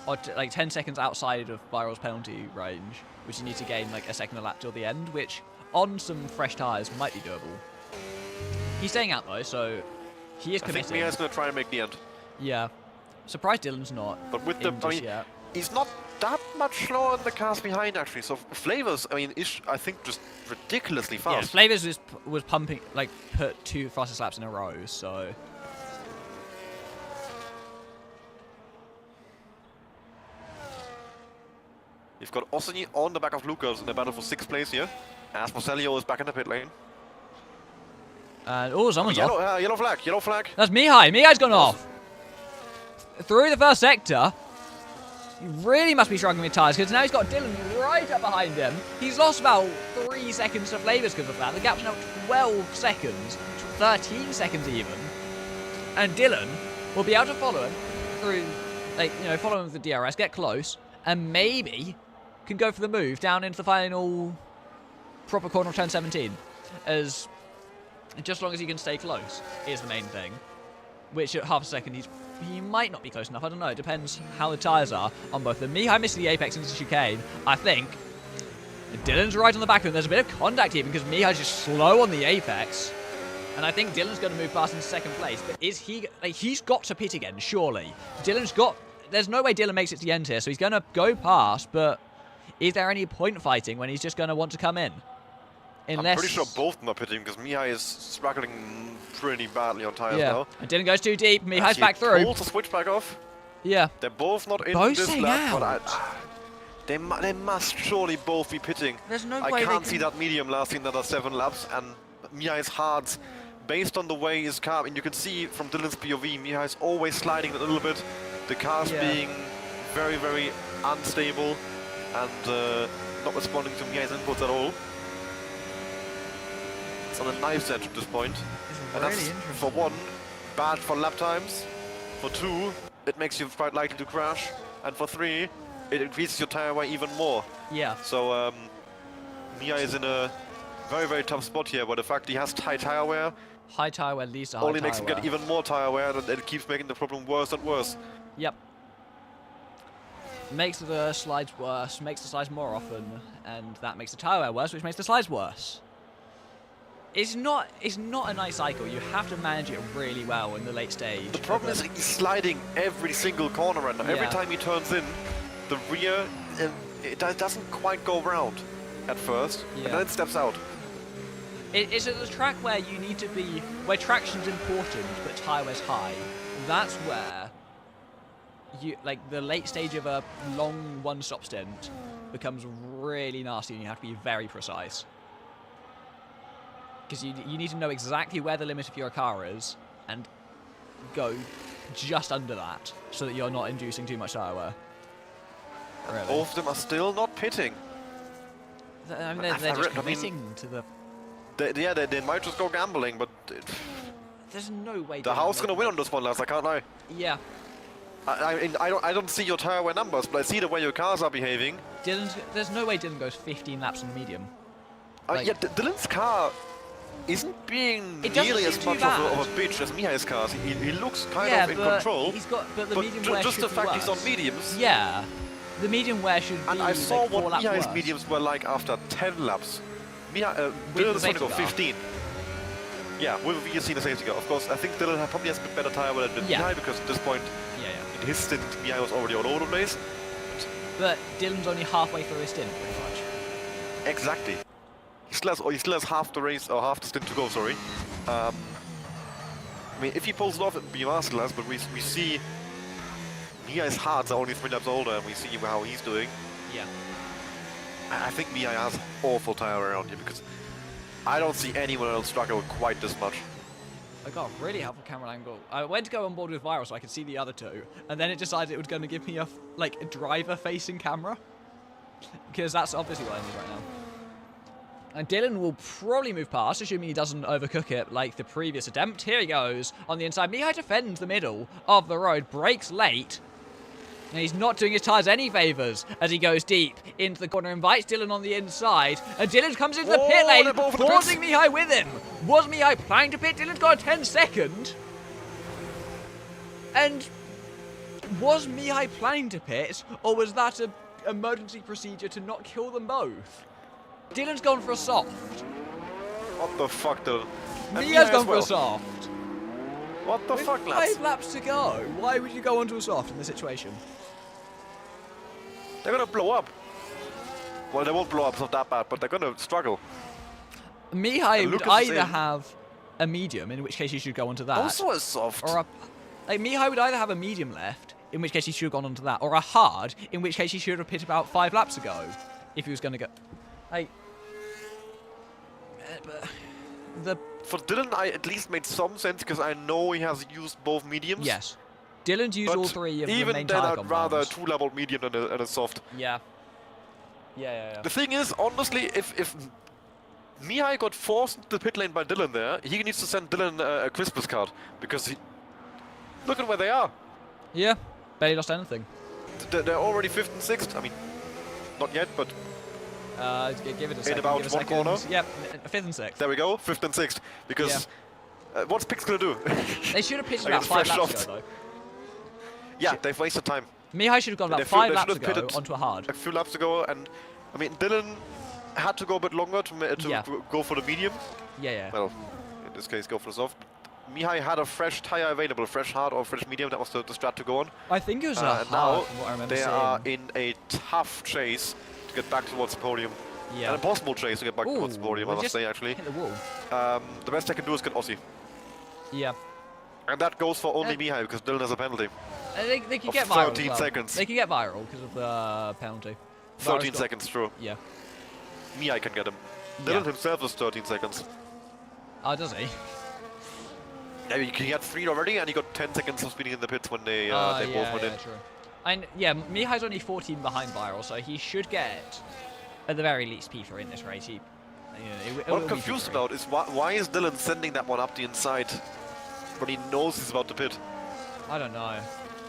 S1: or like 10 seconds outside of Viral's penalty range, which you need to gain like a second a lap till the end, which on some fresh tyres might be doable. He's staying out though, so he is
S2: I think
S1: committed.
S2: Mihai's going to try and make the end.
S1: Yeah. Surprised Dylan's not.
S2: But with the,
S1: in
S2: I
S1: just
S2: mean,
S1: yet.
S2: he's not that much slower than the cars behind actually. So Flavors, I mean, is I think just ridiculously
S1: Yeah,
S2: fast.
S1: Flavors was pumping, like, put 2 fastest laps in a row, so.
S2: You've got Ossini on the back of Lucas in the battle for 6th place here. As Marcelio is back in the pit lane.
S1: And oh, someone's off.
S2: Yellow flag, yellow flag.
S1: That's Mihai. Mihai's gone off. Through the first sector. He really must be struggling with tyres because now he's got Dylan right up behind him. He's lost about 3 seconds to Flavors because of that. The gap's now 12 seconds, 13 seconds even. And Dylan will be able to follow him through, follow him with the DRS, get close, and maybe can go for the move down into the final proper corner of turn 17. Just as long as he can stay close is the main thing. Which at half a second he might not be close enough. I don't know. It depends how the tyres are on both of them. Mihai missed the apex into the chicane, I think. Dylan's right on the back of him. There's a bit of contact even because Mihai's just slow on the apex. And I think Dylan's going to move past into second place. But is he... he's got to pit again, surely. There's no way Dylan makes it to the end here, so he's going to go past, but is there any point fighting when he's just going to want to come in? Unless...
S2: I'm pretty sure both of them are pitting because Mihai is struggling pretty badly on tyres now.
S1: And Dylan goes too deep. Mihai's back through.
S2: Pulls the switch back off.
S1: Yeah.
S2: They're both not in
S1: Both
S2: this
S1: staying
S2: lap,
S1: out.
S2: but they must surely both be pitting.
S1: There's no
S2: I
S1: way they
S2: can't
S1: can...
S2: see that medium lasting another 7 laps, and Mihai's hards, based on the way his car, and you can see from Dylan's POV, Mihai's always sliding a little bit. The car's being very, very unstable and not responding to Mihai's inputs at all. It's on a knife's edge at this point. And
S1: really
S2: that's,
S1: interesting.
S2: for one, bad for lap times. For 2, it makes you quite likely to crash. And for 3, it increases your tire wear even more.
S1: Yeah.
S2: So Mihai is in a very, very tough spot here, where the fact he has high tire wear
S1: High tire wear leads to high
S2: only
S1: tire
S2: makes him
S1: wear.
S2: get even more tire wear, and it keeps making the problem worse and worse.
S1: Yep. Makes the slides worse, makes the slides more often, and that makes the tire wear worse, which makes the slides worse. It's not a nice cycle. You have to manage it really well in the late stage.
S2: The problem is he's sliding every single corner right now. Every
S1: Yeah.
S2: time he turns in, the rear, it doesn't quite go round at first, and then it steps out.
S1: It's a track where you need to be, where traction's important, but tire wear's high. That's where the late stage of a long one-stop stint becomes really nasty, and you have to be very precise. Because you need to know exactly where the limit of your car is, and go just under that, so that you're not inducing too much tire wear. Really.
S2: Both of them are still not pitting.
S1: I mean, they're just committing to the...
S2: They might just go gambling, but
S1: There's no way...
S2: the house gonna win on this one, lads. I can't lie.
S1: Yeah.
S2: I don't see your tire wear numbers, but I see the way your cars are behaving.
S1: There's no way Dylan goes 15 laps on the medium.
S2: Yeah, Dylan's car isn't being
S1: It doesn't
S2: nearly as
S1: seem
S2: much
S1: too
S2: of a
S1: bad.
S2: bitch as Mihai's cars. He looks kind of in control.
S1: But the medium wear
S2: just
S1: should
S2: the
S1: be
S2: fact
S1: worse.
S2: he's on mediums.
S1: Yeah. The medium wear should be
S2: And I saw
S1: like 4
S2: what
S1: laps
S2: Mihai's
S1: worse.
S2: mediums were like after 10 laps. Dylan's
S1: the
S2: going to
S1: safety
S2: go
S1: car.
S2: 15. Yeah, with a VSC and a safety car. Of course, I think Dylan probably has a bit better tire wear than Mihai, because at this point
S1: Yeah.
S2: in his stint, Mihai was already all over the place.
S1: But Dylan's only halfway through his stint, pretty much.
S2: Exactly. He still has half the race, or half the stint to go, sorry. I mean, if he pulls it off, it would be masterclass, but we see Mihai's hards are only 3 laps older, and we see how he's doing.
S1: Yeah.
S2: I think Mihai has awful tire wear around here, because I don't see anyone else struggle quite this much.
S1: I got a really helpful camera angle. I went to go on board with Viral so I could see the other two, and then it decided it was going to give me a driver-facing camera, because that's obviously what I need right now. And Dylan will probably move past, assuming he doesn't overcook it like the previous attempt. Here he goes on the inside. Mihai defends the middle of the road, brakes late. And he's not doing his tyres any favours as he goes deep into the corner, invites Dylan on the inside. And Dylan comes into the pit lane,
S2: they're both in the
S1: forcing
S2: pits.
S1: Mihai with him. Was Mihai planning to pit? Dylan's got a 10-second. And was Mihai planning to pit, or was that an emergency procedure to not kill them both? Dylan's gone for a soft.
S2: What the fuck, Dylan? And
S1: Mihai's
S2: Mihai as
S1: gone for
S2: well.
S1: a soft.
S2: What the
S1: With
S2: fuck, lads?
S1: 5 laps to go. Why would you go onto a soft in this situation?
S2: They're gonna blow up. Well, they won't blow up, it's not that bad, but they're gonna struggle.
S1: Mihai
S2: And
S1: would
S2: Lucas is
S1: either
S2: in.
S1: have a medium, in which case he should go onto that,
S2: Also a soft.
S1: or a... Mihai would either have a medium left, in which case he should have gone onto that, or a hard, in which case he should have pit about 5 laps ago, if he was going to go...
S2: For Dylan, I at least made some sense, because I know he has used both mediums.
S1: Yes. Dylan's used
S2: But
S1: all three of the
S2: even
S1: main
S2: then,
S1: tire
S2: I'd rather a
S1: compounds.
S2: 2-level medium than a soft.
S1: Yeah. Yeah.
S2: The thing is, honestly, if Mihai got forced into the pit lane by Dylan there, he needs to send Dylan a Christmas card. Because look at where they are.
S1: Yeah. Barely lost anything.
S2: They're already 5th and 6th. I mean, not yet, but
S1: Give it a second.
S2: about
S1: give it a
S2: one
S1: second.
S2: corner?
S1: Yep, 5th and 6th.
S2: there we go, 5th and 6th. Because what's Pix gonna do?
S1: They should have pitched
S2: I
S1: about
S2: guess
S1: 5
S2: fresh
S1: laps
S2: off.
S1: ago, though.
S2: Yeah, they've wasted time.
S1: Mihai should have gone about
S2: They
S1: 5
S2: should
S1: laps
S2: have
S1: ago
S2: pitted
S1: onto a hard.
S2: a few laps ago, and I mean, Dylan had to go a bit longer to
S1: Yeah.
S2: go for the medium.
S1: Yeah.
S2: Well, in this case, go for the soft. Mihai had a fresh tire available, fresh hard or fresh medium. That was the strat to go on.
S1: I think it was a
S2: And
S1: hard,
S2: now
S1: from what I remember
S2: they
S1: seeing.
S2: are in a tough chase to get back towards the podium.
S1: Yeah.
S2: An impossible chase to get back towards the podium, I
S1: we
S2: must
S1: just
S2: say, actually.
S1: hit the wall.
S2: The best they can do is get Aussie.
S1: Yeah.
S2: And that goes for only
S1: Uh,
S2: Mihai, because Dylan has a penalty.
S1: They can
S2: Of
S1: get viral
S2: 13
S1: as well.
S2: seconds.
S1: They can get viral because of the penalty.
S2: 13
S1: got-
S2: seconds, true.
S1: Yeah.
S2: Mihai can get him.
S1: Yeah.
S2: Dylan himself is 13 seconds.
S1: Oh, does he?
S2: Yeah, he had 3 already, and he got 10 seconds of speeding in the pits when they
S1: Yeah,
S2: both went in.
S1: true. And yeah, Mihai's only 14 behind viral, so he should get, at the very least, P3 in this race. He,
S2: What I'm confused about is why is Dylan sending that one up the inside when he knows he's about to pit?
S1: I don't know.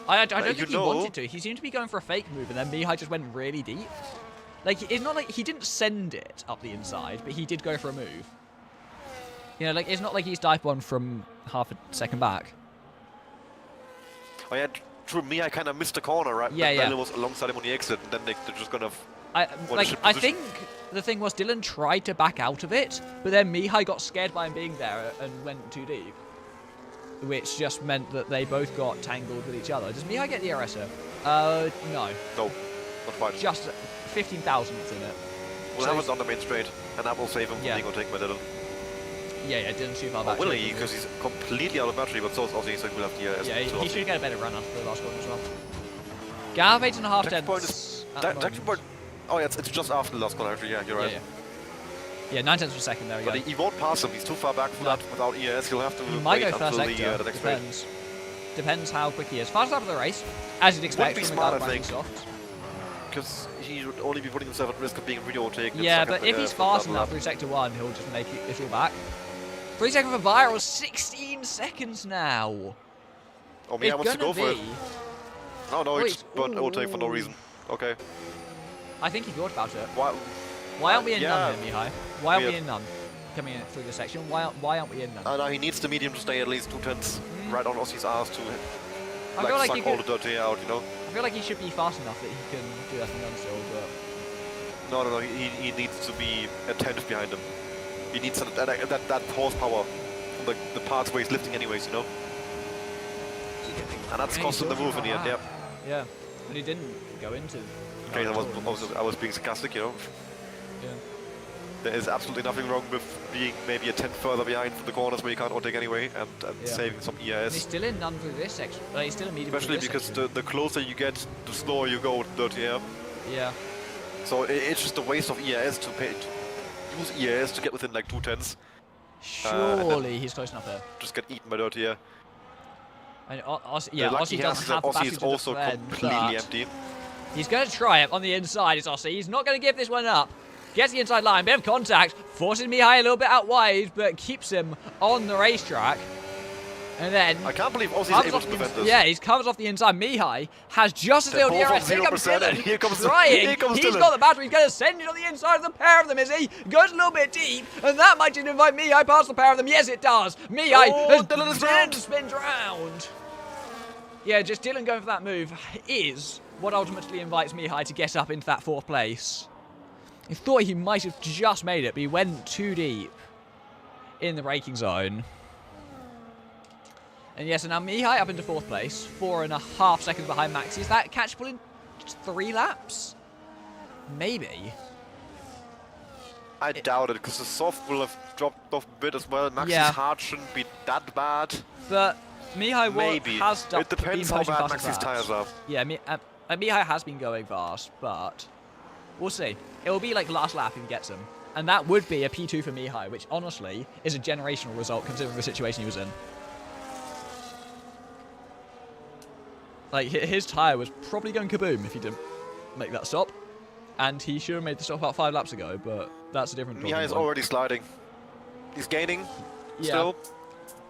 S1: I don't
S2: you
S1: think he
S2: know-
S1: wanted to. He seemed to be going for a fake move, and then Mihai just went really deep. Like, it's not like he didn't send it up the inside, but he did go for a move. You know, like, it's not like he's dive one from half a second back.
S2: Oh yeah, true. Mihai kind of missed the corner, right?
S1: Yeah,
S2: Then
S1: yeah.
S2: Dylan was alongside him on the exit, and then they're just gonna.
S1: I
S2: What is
S1: I
S2: your
S1: think
S2: position?
S1: the thing was Dylan tried to back out of it, but then Mihai got scared by him being there and went too deep, which just meant that they both got tangled with each other. Does Mihai get the DRS here? No,
S2: No, not quite.
S1: just 15 thousandths in it.
S2: We'll
S1: so
S2: have
S1: he's-
S2: it on the main straight, and that will save him
S1: Yeah.
S2: from being overtaken by Dylan.
S1: Yeah, Dylan's too far
S2: Or
S1: back.
S2: will he? Because he's completely out of battery, but so is Aussie, so we'll have the
S1: Yeah,
S2: to
S1: he
S2: Aussie.
S1: should get a better run after the last one as well. Gav 8.5
S2: Tactic point
S1: tenths.
S2: is.
S1: at the
S2: Tactic
S1: moment.
S2: point. Oh, yeah, it's just after the last corner, actually. Yeah, you're right.
S1: Yeah, 9 tenths per second, there we go.
S2: But he won't pass him. He's too far back for
S1: No.
S2: that without ES. He'll have to
S1: He might
S2: wait
S1: go first
S2: until
S1: sector,
S2: the next straight.
S1: depends how quick he is. Fast lap of the race, as you'd expect
S2: be
S1: from a
S2: smart,
S1: guy
S2: I
S1: running
S2: think.
S1: soft.
S2: Because he would only be putting himself at risk of being really overtaken.
S1: Yeah,
S2: stuck
S1: but
S2: in
S1: if
S2: the
S1: he's
S2: front
S1: fast
S2: double
S1: enough
S2: lap.
S1: through sector 1, he'll just make it all back. 3 seconds for viral, 16 seconds now.
S2: Oh, Mia
S1: It's
S2: wants to
S1: gonna
S2: go for it.
S1: be.
S2: Oh, no,
S1: Wait,
S2: it's burnt overtake for no
S1: ooh.
S2: reason. Okay.
S1: I think he thought about it.
S2: Why
S1: Aren't we in
S2: yeah.
S1: none here, Mihai? Why aren't we
S2: Weird.
S1: in none? Coming in through the section, why aren't we in none?
S2: No, he needs the medium to stay at least 2 tenths right on Aussie's ass to
S1: I feel like
S2: suck
S1: he
S2: all
S1: could,
S2: the dirty out, you know?
S1: I feel like he should be fast enough that he can do that from none still, but
S2: No, he needs to be a tenth behind him. He needs that horsepower from the parts where he's lifting anyways, you know? And that's
S1: Yeah,
S2: costing
S1: he's
S2: the move in
S1: also
S2: the end,
S1: not
S2: yeah.
S1: yeah. But he didn't go into.
S2: Okay,
S1: none at all.
S2: I was being sarcastic, you know?
S1: Yeah.
S2: There is absolutely nothing wrong with being maybe a tenth further behind for the corners where you can't overtake anyway and
S1: Yeah.
S2: saving some
S1: And he's
S2: EIS.
S1: still in none through this section. He's still in medium through
S2: Especially
S1: this
S2: because
S1: section.
S2: the closer you get, the slower you go with dirty air.
S1: Yeah.
S2: So it's just a waste of EIS to use EIS to get within like 2 tenths.
S1: Surely he's close enough here.
S2: Just get eaten by dirty air.
S1: And Aussie
S2: lucky
S1: doesn't
S2: he has is
S1: have
S2: that
S1: the
S2: Aussie
S1: battery
S2: is
S1: to
S2: also
S1: defend,
S2: completely
S1: but
S2: empty.
S1: he's going to try it on the inside. It's Aussie. He's not going to give this one up. Gets the inside line, bit of contact, forces Mihai a little bit out wide, but keeps him on the racetrack. And then
S2: I can't believe Aussie's
S1: covers
S2: able
S1: off
S2: to
S1: the
S2: defend
S1: ins-
S2: this.
S1: yeah, he covers off the inside. Mihai has just as
S2: They're
S1: little
S2: both on
S1: DRS. Here comes
S2: 0%, and
S1: Dylan.
S2: here comes
S1: trying.
S2: here comes
S1: He's
S2: Dylan.
S1: got the battery. He's going to send it on the inside of the pair of them, is he? Goes a little bit deep, and that might just invite Mihai past the pair of them. Yes, it does. Mihai
S2: Oh, Dylan is round.
S1: spins round. Yeah, just Dylan going for that move is what ultimately invites Mihai to get up into that 4th place. He thought he might have just made it, but he went too deep in the braking zone. And yes, so now Mihai up into 4th place, 4.5 seconds behind Maxi. Is that catchable in just 3 laps? Maybe.
S2: I doubt it, because the soft will have dropped off a bit as well. Max's
S1: Yeah.
S2: hard shouldn't be that bad.
S1: But Mihai
S2: Maybe.
S1: has done,
S2: It depends
S1: been
S2: how
S1: pushing
S2: bad
S1: fast
S2: Max's
S1: laps.
S2: tyres are.
S1: Yeah, Mihai has been going fast, but we'll see. It will be like last lap if he gets him. And that would be a P2 for Mihai, which honestly is a generational result considering the situation he was in. Like, his tyre was probably going kaboom if he didn't make that stop. And he should have made the stop about 5 laps ago, but that's a different
S2: Mihai is
S1: talking point.
S2: already sliding. He's gaining
S1: Yeah.
S2: still,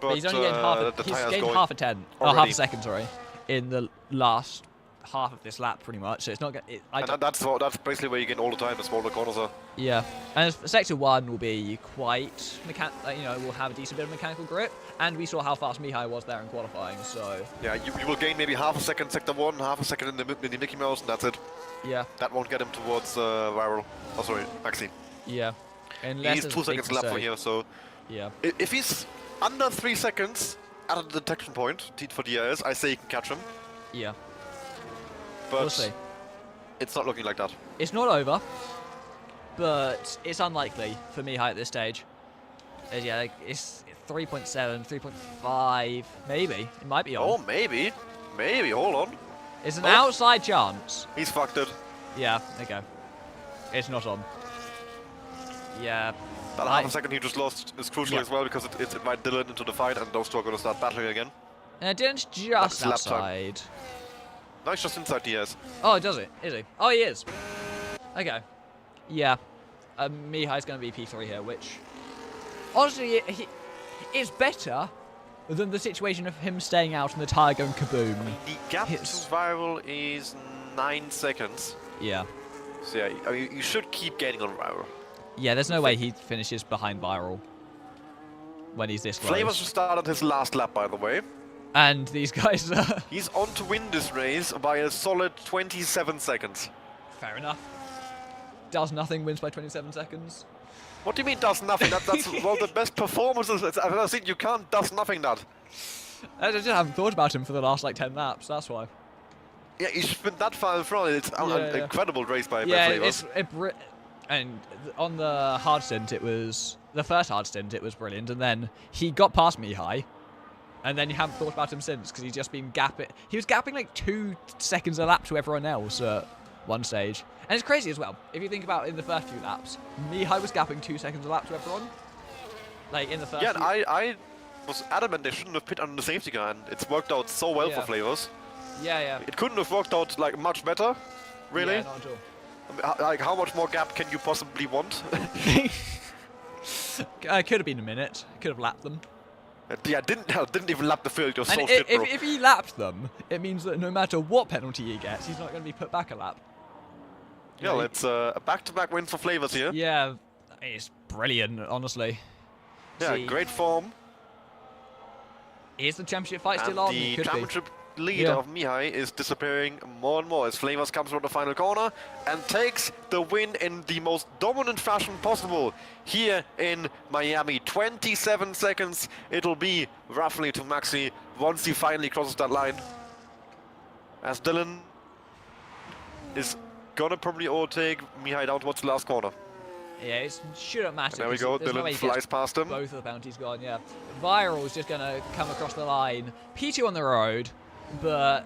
S2: but
S1: He's only gained
S2: the
S1: he's
S2: tyre's
S1: gained
S2: going
S1: half a tenth, or half
S2: already.
S1: a second, sorry, in the last half of this lap, pretty much. So it's not going.
S2: And that's basically where you gain all the time. The smaller corners are.
S1: Yeah, and sector 1 will be quite will have a decent bit of mechanical grip, and we saw how fast Mihai was there in qualifying. So
S2: Yeah, you will gain maybe half a second sector 1, half a second in the Mickey Mouse, and that's it.
S1: yeah,
S2: That won't get him towards Viral. Oh, sorry, Maxi.
S1: yeah,
S2: He
S1: unless
S2: needs
S1: there's
S2: 2
S1: a big
S2: seconds left for
S1: mistake.
S2: here, so
S1: Yeah,
S2: if he's under 3 seconds at a detection point for DRS, I say you can catch him.
S1: yeah,
S2: But
S1: we'll see.
S2: it's not looking like that.
S1: It's not over, but it's unlikely for Mihai at this stage. Yeah, like, it's 3.7, 3.5, maybe. It might be on.
S2: Oh, maybe. Maybe, hold on.
S1: It's an
S2: Oh.
S1: outside chance.
S2: He's fucked it.
S1: Yeah, there you go. It's not on. Yeah.
S2: That
S1: I-
S2: half a second he just lost is crucial
S1: Yeah.
S2: as well because it invited Dylan into the fight and those two are going to start battling again.
S1: Dylan's just
S2: That's lap time.
S1: outside.
S2: No, he's just inside DS.
S1: Oh, does it? Is he? Oh, he is. Okay. Yeah. Mihai's going to be P3 here, which... Honestly, it's better than the situation of him staying out and the tyre going kaboom.
S2: The gap
S1: Hits.
S2: to Viral is 9 seconds.
S1: Yeah.
S2: So yeah, I mean, you should keep gaining on Viral.
S1: Yeah, there's no way he finishes behind Viral when he's this close.
S2: Flavors just started his last lap, by the way.
S1: And these guys are...
S2: He's on to win this race by a solid 27 seconds.
S1: Fair enough. Does nothing, wins by 27 seconds.
S2: What do you mean does nothing? That's one of the best performances I've ever seen. You can't does nothing that.
S1: I just haven't thought about him for the last, like, 10 laps, that's why.
S2: Yeah, he's been that far in front. It's an
S1: Yeah.
S2: incredible race by
S1: Yeah,
S2: Flavors.
S1: and on the hard stint, it was... The first hard stint, it was brilliant, and then he got past Mihai, and then you haven't thought about him since, because he's just been gapping... He was gapping, like, 2 seconds a lap to everyone else at one stage. And it's crazy as well. If you think about in the first few laps, Mihai was gapping 2 seconds a lap to everyone. Like, in the first
S2: Yeah,
S1: few...
S2: and I was adamant they shouldn't have pit under the safety car, and it's worked out so well
S1: Yeah.
S2: for Flavors.
S1: Yeah, yeah.
S2: It couldn't have worked out like much better, really.
S1: Yeah, not at all.
S2: I mean, like, how much more gap can you possibly want?
S1: Could have been a minute. Could have lapped them.
S2: Yeah, didn't even lap the field. You're so
S1: And
S2: shit, bro.
S1: if he lapped them, it means that no matter what penalty he gets, he's not going to be put back a lap.
S2: Yeah, well, it's a back-to-back win for Flavors here.
S1: Yeah, it's brilliant, honestly.
S2: Yeah,
S1: See,
S2: great form.
S1: Is the championship fight
S2: And
S1: still on?
S2: the
S1: It could be.
S2: championship lead
S1: Yeah.
S2: of Mihai is disappearing more and more as Flavors comes around the final corner and takes the win in the most dominant fashion possible here in Miami. 27 seconds it'll be roughly to Maxi once he finally crosses that line. As Dylan is gonna probably overtake Mihai down towards the last corner.
S1: Yeah, it shouldn't matter.
S2: And there we
S1: 'cause
S2: go,
S1: there's no way
S2: Dylan
S1: he gets
S2: flies past him.
S1: both of the penalties gone, yeah. Viral's just going to come across the line. P2 on the road, but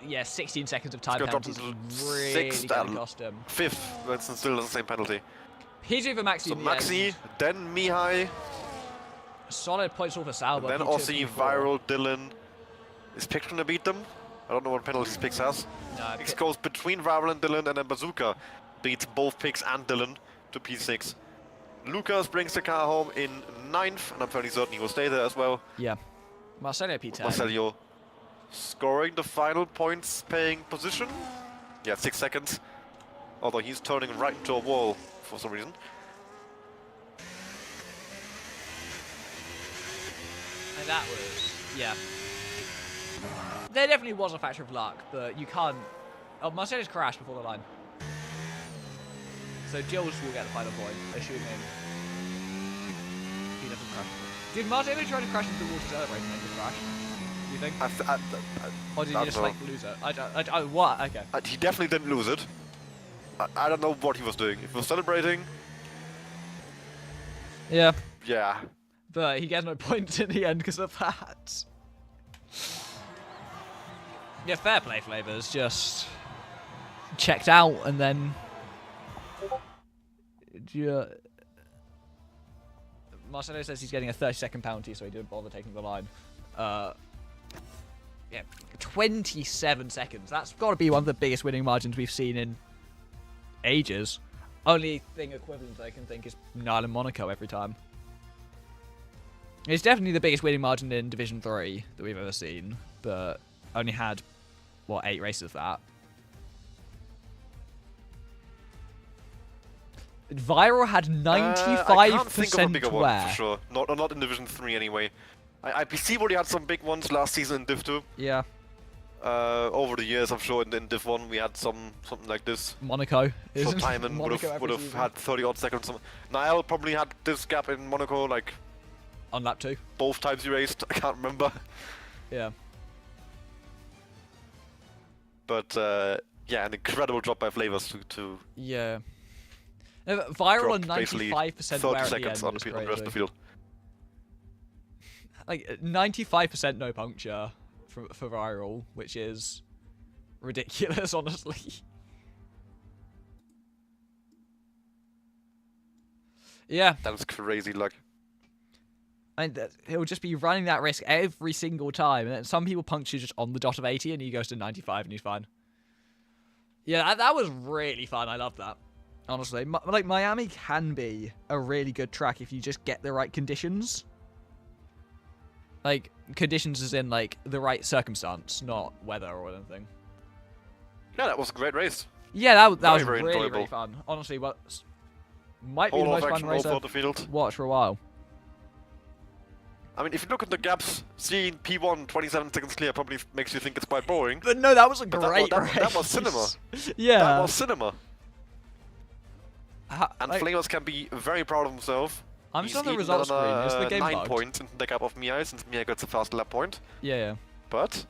S1: yeah, 16 seconds of time
S2: gonna drop
S1: penalties
S2: into
S1: really
S2: sixth
S1: going to
S2: and
S1: cost him.
S2: Fifth, that's still the same penalty.
S1: P2 for Maxi
S2: So
S1: in the
S2: Maxi,
S1: end.
S2: then Mihai,
S1: Solid points all for Sauber.
S2: and then
S1: P2,
S2: Aussie,
S1: P4.
S2: Viral, Dylan. Is Pick gonna beat them? I don't know what penalties Pix has.
S1: No,
S2: Pix goes between Viral and Dylan, and then Bazooka beats both Pix and Dylan to P6. Lucas brings the car home in 9th, and I'm fairly certain he will stay there as well.
S1: Yeah. Marcelo P10.
S2: Marcelio scoring the final points paying position. Yeah, 6 seconds. Although he's turning right into a wall for some reason.
S1: And that was, yeah. There definitely was a factor of luck, but you can't... Oh, Marcelo's crashed before the line. So Jules will get the final point, assuming he doesn't crash. Did Marcelo try to crash into the wall to celebrate and then just crash? Do you think? Or did
S2: I
S1: he just,
S2: don't
S1: like, lose it? What? Okay.
S2: He definitely didn't lose it. I don't know what he was doing. If he was celebrating,
S1: Yeah.
S2: yeah.
S1: But he gets no points in the end because of that. Yeah, fair play, Flavors. Just checked out and then... Marcelo says he's getting a 30-second penalty, so he didn't bother taking the line. Yeah, yeah, 27 seconds. That's got to be one of the biggest winning margins we've seen in ages. Only thing equivalent I can think is Nile and Monaco every time. It's definitely the biggest winning margin in Division 3 that we've ever seen, but only had, what, 8 races of that. Viral had 95%
S2: I can't think of a bigger one
S1: wear.
S2: for sure. Not in Division 3 anyway. IPC already had some big ones last season in Div 2.
S1: Yeah.
S2: Over the years, I'm sure in Div 1 we had something like this.
S1: Monaco.
S2: So
S1: Isn't
S2: Timon would
S1: Monaco
S2: have
S1: every season?
S2: had 30 odd seconds. Niall probably had this gap in Monaco like
S1: On lap 2.
S2: both times he raced. I can't remember.
S1: Yeah.
S2: But yeah, an incredible drop by Flavors to
S1: Yeah. No, but Viral on
S2: drop basically
S1: 95%
S2: 30
S1: wear at the
S2: seconds
S1: end
S2: on
S1: is
S2: the rest of the
S1: crazy.
S2: field.
S1: Like 95% no puncture for Viral, which is ridiculous, honestly. Yeah,
S2: That was crazy luck.
S1: and he'll just be running that risk every single time, and then some people puncture just on the dot of 80, and he goes to 95, and he's fine. Yeah, that was really fun. I love that. Honestly, like Miami can be a really good track if you just get the right conditions. Like conditions as in like the right circumstance, not weather or anything.
S2: Yeah, that was a great race.
S1: Yeah, that was
S2: Very,
S1: really,
S2: very
S1: really
S2: enjoyable.
S1: fun. Honestly, might be the
S2: Whole
S1: most
S2: of
S1: fun
S2: action all
S1: race
S2: over
S1: I've
S2: the field.
S1: watched for a while.
S2: I mean, if you look at the gaps, seeing P1 27 seconds clear probably makes you think it's quite boring.
S1: But no, that was a
S2: But
S1: great
S2: that
S1: race.
S2: was cinema.
S1: Yeah.
S2: That was cinema. And
S1: like,
S2: Flamers can be very proud of himself.
S1: I'm
S2: He's
S1: just on the
S2: eaten
S1: results screen.
S2: another,
S1: Is the game
S2: 9
S1: bugged?
S2: points into the gap of Mia since Mia gets a fast lap point.
S1: Yeah,
S2: But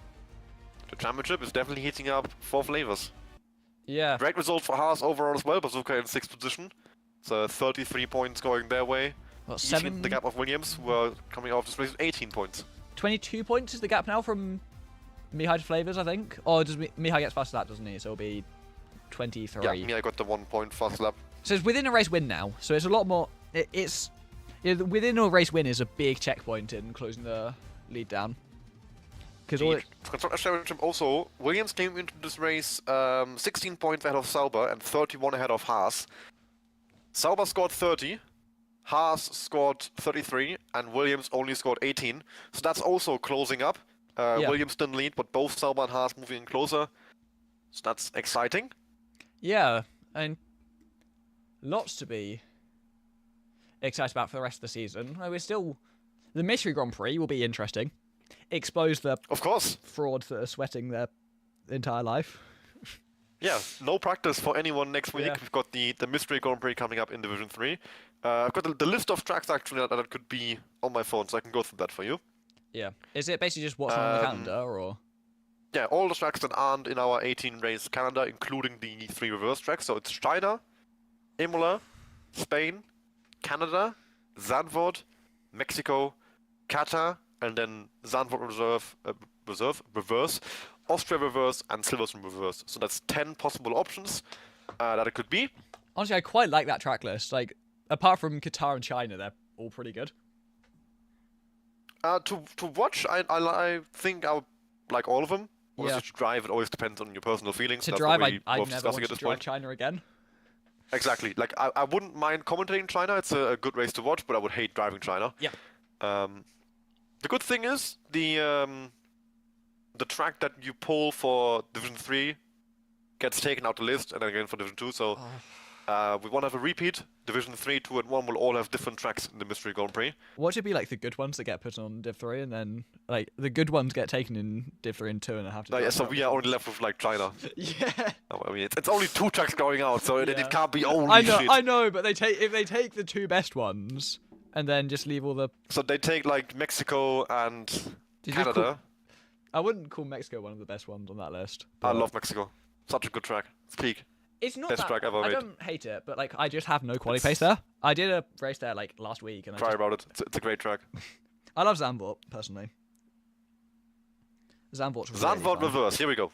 S2: the championship is definitely heating up for Flavors.
S1: yeah.
S2: Great result for Haas overall as well. Bazooka in 6th position. So 33 points going their way.
S1: What,
S2: Eating the gap of Williams, who are coming off this race with 18 points.
S1: 22 points is the gap now from Mihai to Flavors, I think. Or does Mihai gets past that, doesn't he? So it'll be 23.
S2: Yeah, Mia got the 1 point fast lap.
S1: So it's within a race win now. So it's a lot more. It's within a race win is a big checkpoint in closing the lead down. Because all
S2: The Constructors' Championship also, Williams came into this race 16 points ahead of Sauber and 31 ahead of Haas. Sauber scored 30, Haas scored 33, and Williams only scored 18. So that's also closing up.
S1: Yeah.
S2: Williams still lead, but both Sauber and Haas moving in closer. So that's exciting.
S1: Yeah, and lots to be excited about for the rest of the season. We're still the Mystery Grand Prix will be interesting. Expose the
S2: Of course.
S1: frauds that are sweating their entire life.
S2: Yeah, no practice for anyone next week.
S1: Yeah.
S2: We've got the Mystery Grand Prix coming up in Division 3. I've got the list of tracks actually that could be on my phone, so I can go through that for you.
S1: Yeah, is it basically just what's on the calendar, or?
S2: Yeah, all the tracks that aren't in our 18 race calendar, including the 3 reverse tracks. So it's China, Imola, Spain, Canada, Zandvoort, Mexico, Qatar, and then Zandvoort reverse, Austria reverse, and Silverstone reverse. So that's 10 possible options that it could be.
S1: Honestly, I quite like that track list. Like, apart from Qatar and China, they're all pretty good.
S2: To watch, I think I would like all of them. Obviously,
S1: Yeah.
S2: to drive, it always depends on your personal feelings.
S1: To
S2: That's
S1: drive,
S2: not really
S1: I'd
S2: worth
S1: never
S2: discussing
S1: want
S2: at
S1: to
S2: this
S1: drive
S2: point.
S1: China again.
S2: Exactly. Like, I wouldn't mind commentating China. It's a good race to watch, but I would hate driving China.
S1: Yeah.
S2: The good thing is the track that you pull for Division 3 gets taken out the list, and then again for Division 2. So we want to have a repeat. Division 3, 2, and 1 will all have different tracks in the Mystery Grand Prix.
S1: What should be like the good ones that get put on Div 3, and then like the good ones get taken in Div 3 and 2, and I have to.
S2: Yeah,
S1: drive
S2: so
S1: them.
S2: we are only left with like China.
S1: Yeah.
S2: I mean, it's only 2 tracks going out, so
S1: Yeah.
S2: it can't be only
S1: I know,
S2: shit.
S1: I know, but if they take the 2 best ones and then just leave all the.
S2: So they take like Mexico and
S1: you just
S2: Canada.
S1: I wouldn't call Mexico one of the best ones on that list.
S2: I
S1: but
S2: love Mexico. Such a good track. It's peak.
S1: It's not
S2: best
S1: that,
S2: track ever
S1: I
S2: made.
S1: don't hate it, but like I just have no quality pace there. I did a race there like last week, and
S2: Cry about it. It's a great track.
S1: I love Zandvoort personally. Zandvoort's really
S2: Zandvoort
S1: fun.
S2: reverse. Here we go.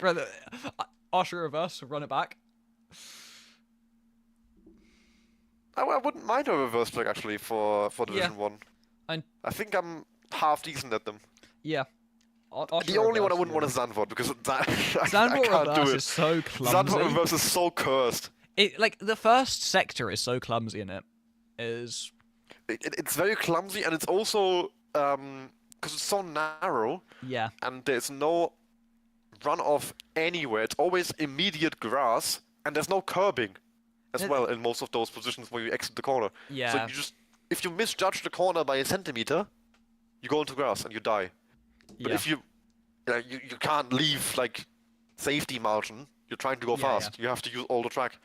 S1: Rather, Austria reverse, run it back.
S2: I wouldn't mind a reverse track actually for Division 1.
S1: And
S2: I think I'm half decent at them.
S1: yeah,
S2: The only one I wouldn't want is Zandvoort, because that I
S1: Zandvoort
S2: can't do
S1: Reverse
S2: it.
S1: is so
S2: Zandvoort
S1: clumsy.
S2: Reverse is so cursed.
S1: Like the first sector is so clumsy in it.
S2: It's very clumsy, and it's also because it's so narrow,
S1: Yeah.
S2: and there's no runoff anywhere. It's always immediate grass, and there's no curbing as
S1: It-
S2: well in most of those positions where you exit the corner. So
S1: Yeah.
S2: you just, if you misjudge the corner by a centimeter, you go into grass and you die. But
S1: Yeah.
S2: if you can't leave like safety margin, you're trying to go
S1: Yeah,
S2: fast. You have to use all the track,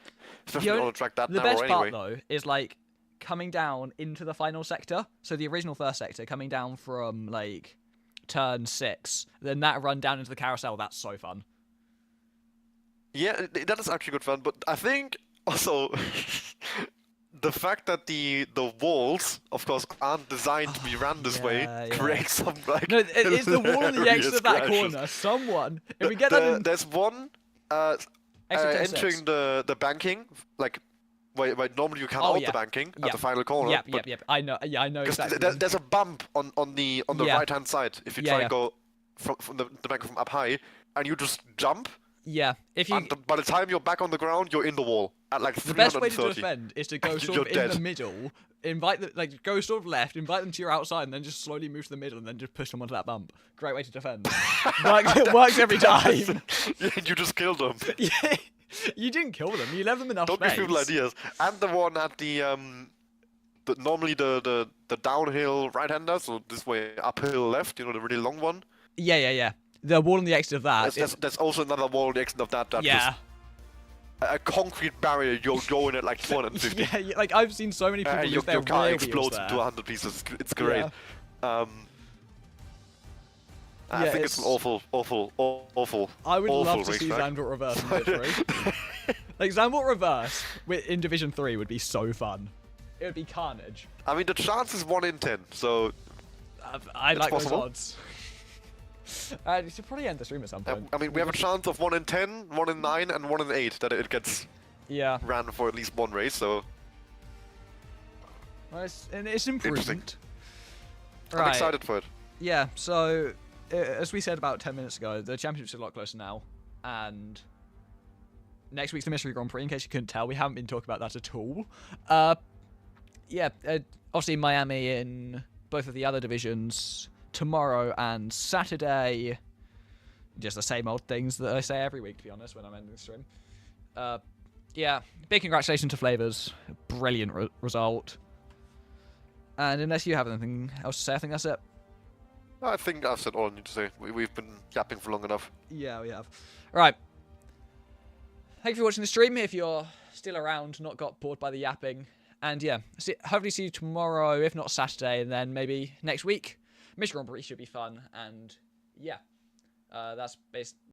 S2: especially
S1: only-
S2: on a track that
S1: The
S2: narrow
S1: best
S2: anyway.
S1: part though is like coming down into the final sector. So the original first sector, coming down from like turn 6, then that run down into the carousel. That's so fun.
S2: Yeah, that is actually good fun, but I think also the fact that the walls, of course, aren't designed to be ran this way
S1: yeah, yeah.
S2: creates some like.
S1: No, it's the wall on the exit of that
S2: hilarious
S1: corner. Someone, if we get that in
S2: There's one
S1: exit turn 6.
S2: entering the banking, like where normally you come
S1: Oh,
S2: out
S1: yeah.
S2: the banking
S1: Yeah.
S2: at the final corner.
S1: Yep,
S2: but
S1: yep, yep. I know. Yeah, I know
S2: 'cause
S1: exactly.
S2: there's a bump on the
S1: Yeah.
S2: right hand side if you
S1: Yeah,
S2: try
S1: yeah.
S2: and go from the bank from up high, and you just jump.
S1: Yeah, if you.
S2: And by the time you're back on the ground, you're in the wall at like
S1: The best way to
S2: 330.
S1: defend is to go
S2: And
S1: sort
S2: you're
S1: of in the
S2: dead.
S1: middle, go sort of left, invite them to your outside, and then just slowly move to the middle, and then just push them onto that bump. Great way to defend. It works every time.
S2: Yeah, you just killed them.
S1: Yeah, you didn't kill them. You left them enough
S2: Don't
S1: space.
S2: give people ideas. And the one at normally the downhill right-hander, so this way uphill left, the really long one.
S1: Yeah. The wall on the exit of that.
S2: There's also another wall on the exit of that.
S1: Yeah.
S2: A concrete barrier. You're going at like 250.
S1: Yeah, like I've seen so many people
S2: And
S1: use
S2: your
S1: their
S2: car
S1: rear
S2: explodes
S1: wheels
S2: into
S1: there.
S2: 100 pieces. It's great.
S1: Yeah.
S2: I
S1: Yeah,
S2: think it's an awful.
S1: I would
S2: awful
S1: love to see
S2: racetrack.
S1: Zandvoort Reverse in Division 3. Like Zandvoort Reverse in Division 3 would be so fun. It would be carnage.
S2: I mean, the chance is 1 in 10, so
S1: I like
S2: possible.
S1: those odds. You should probably end the stream at some point.
S2: I mean, we have a chance of 1 in 10, 1 in 9, and 1 in 8 that it gets
S1: Yeah.
S2: ran for at least one race. So
S1: Well, it's improvement.
S2: I'm excited for it.
S1: Yeah, so as we said about 10 minutes ago, the championship's a lot closer now, and next week's the Mystery Grand Prix. In case you couldn't tell, we haven't been talking about that at all. Obviously Miami in both of the other divisions tomorrow and Saturday. Just the same old things that I say every week, to be honest, when I'm ending the stream. Big congratulations to Flavors. Brilliant result. And unless you have anything else to say, I think that's it.
S2: I think I've said all I need to say. We've been yapping for long enough.
S1: Yeah, we have. Right. Thank you for watching the stream. If you're still around, not got bored by the yapping. And yeah, hopefully see you tomorrow, if not Saturday, and then maybe next week. Mystery Grand Prix should be fun. And yeah, that's based.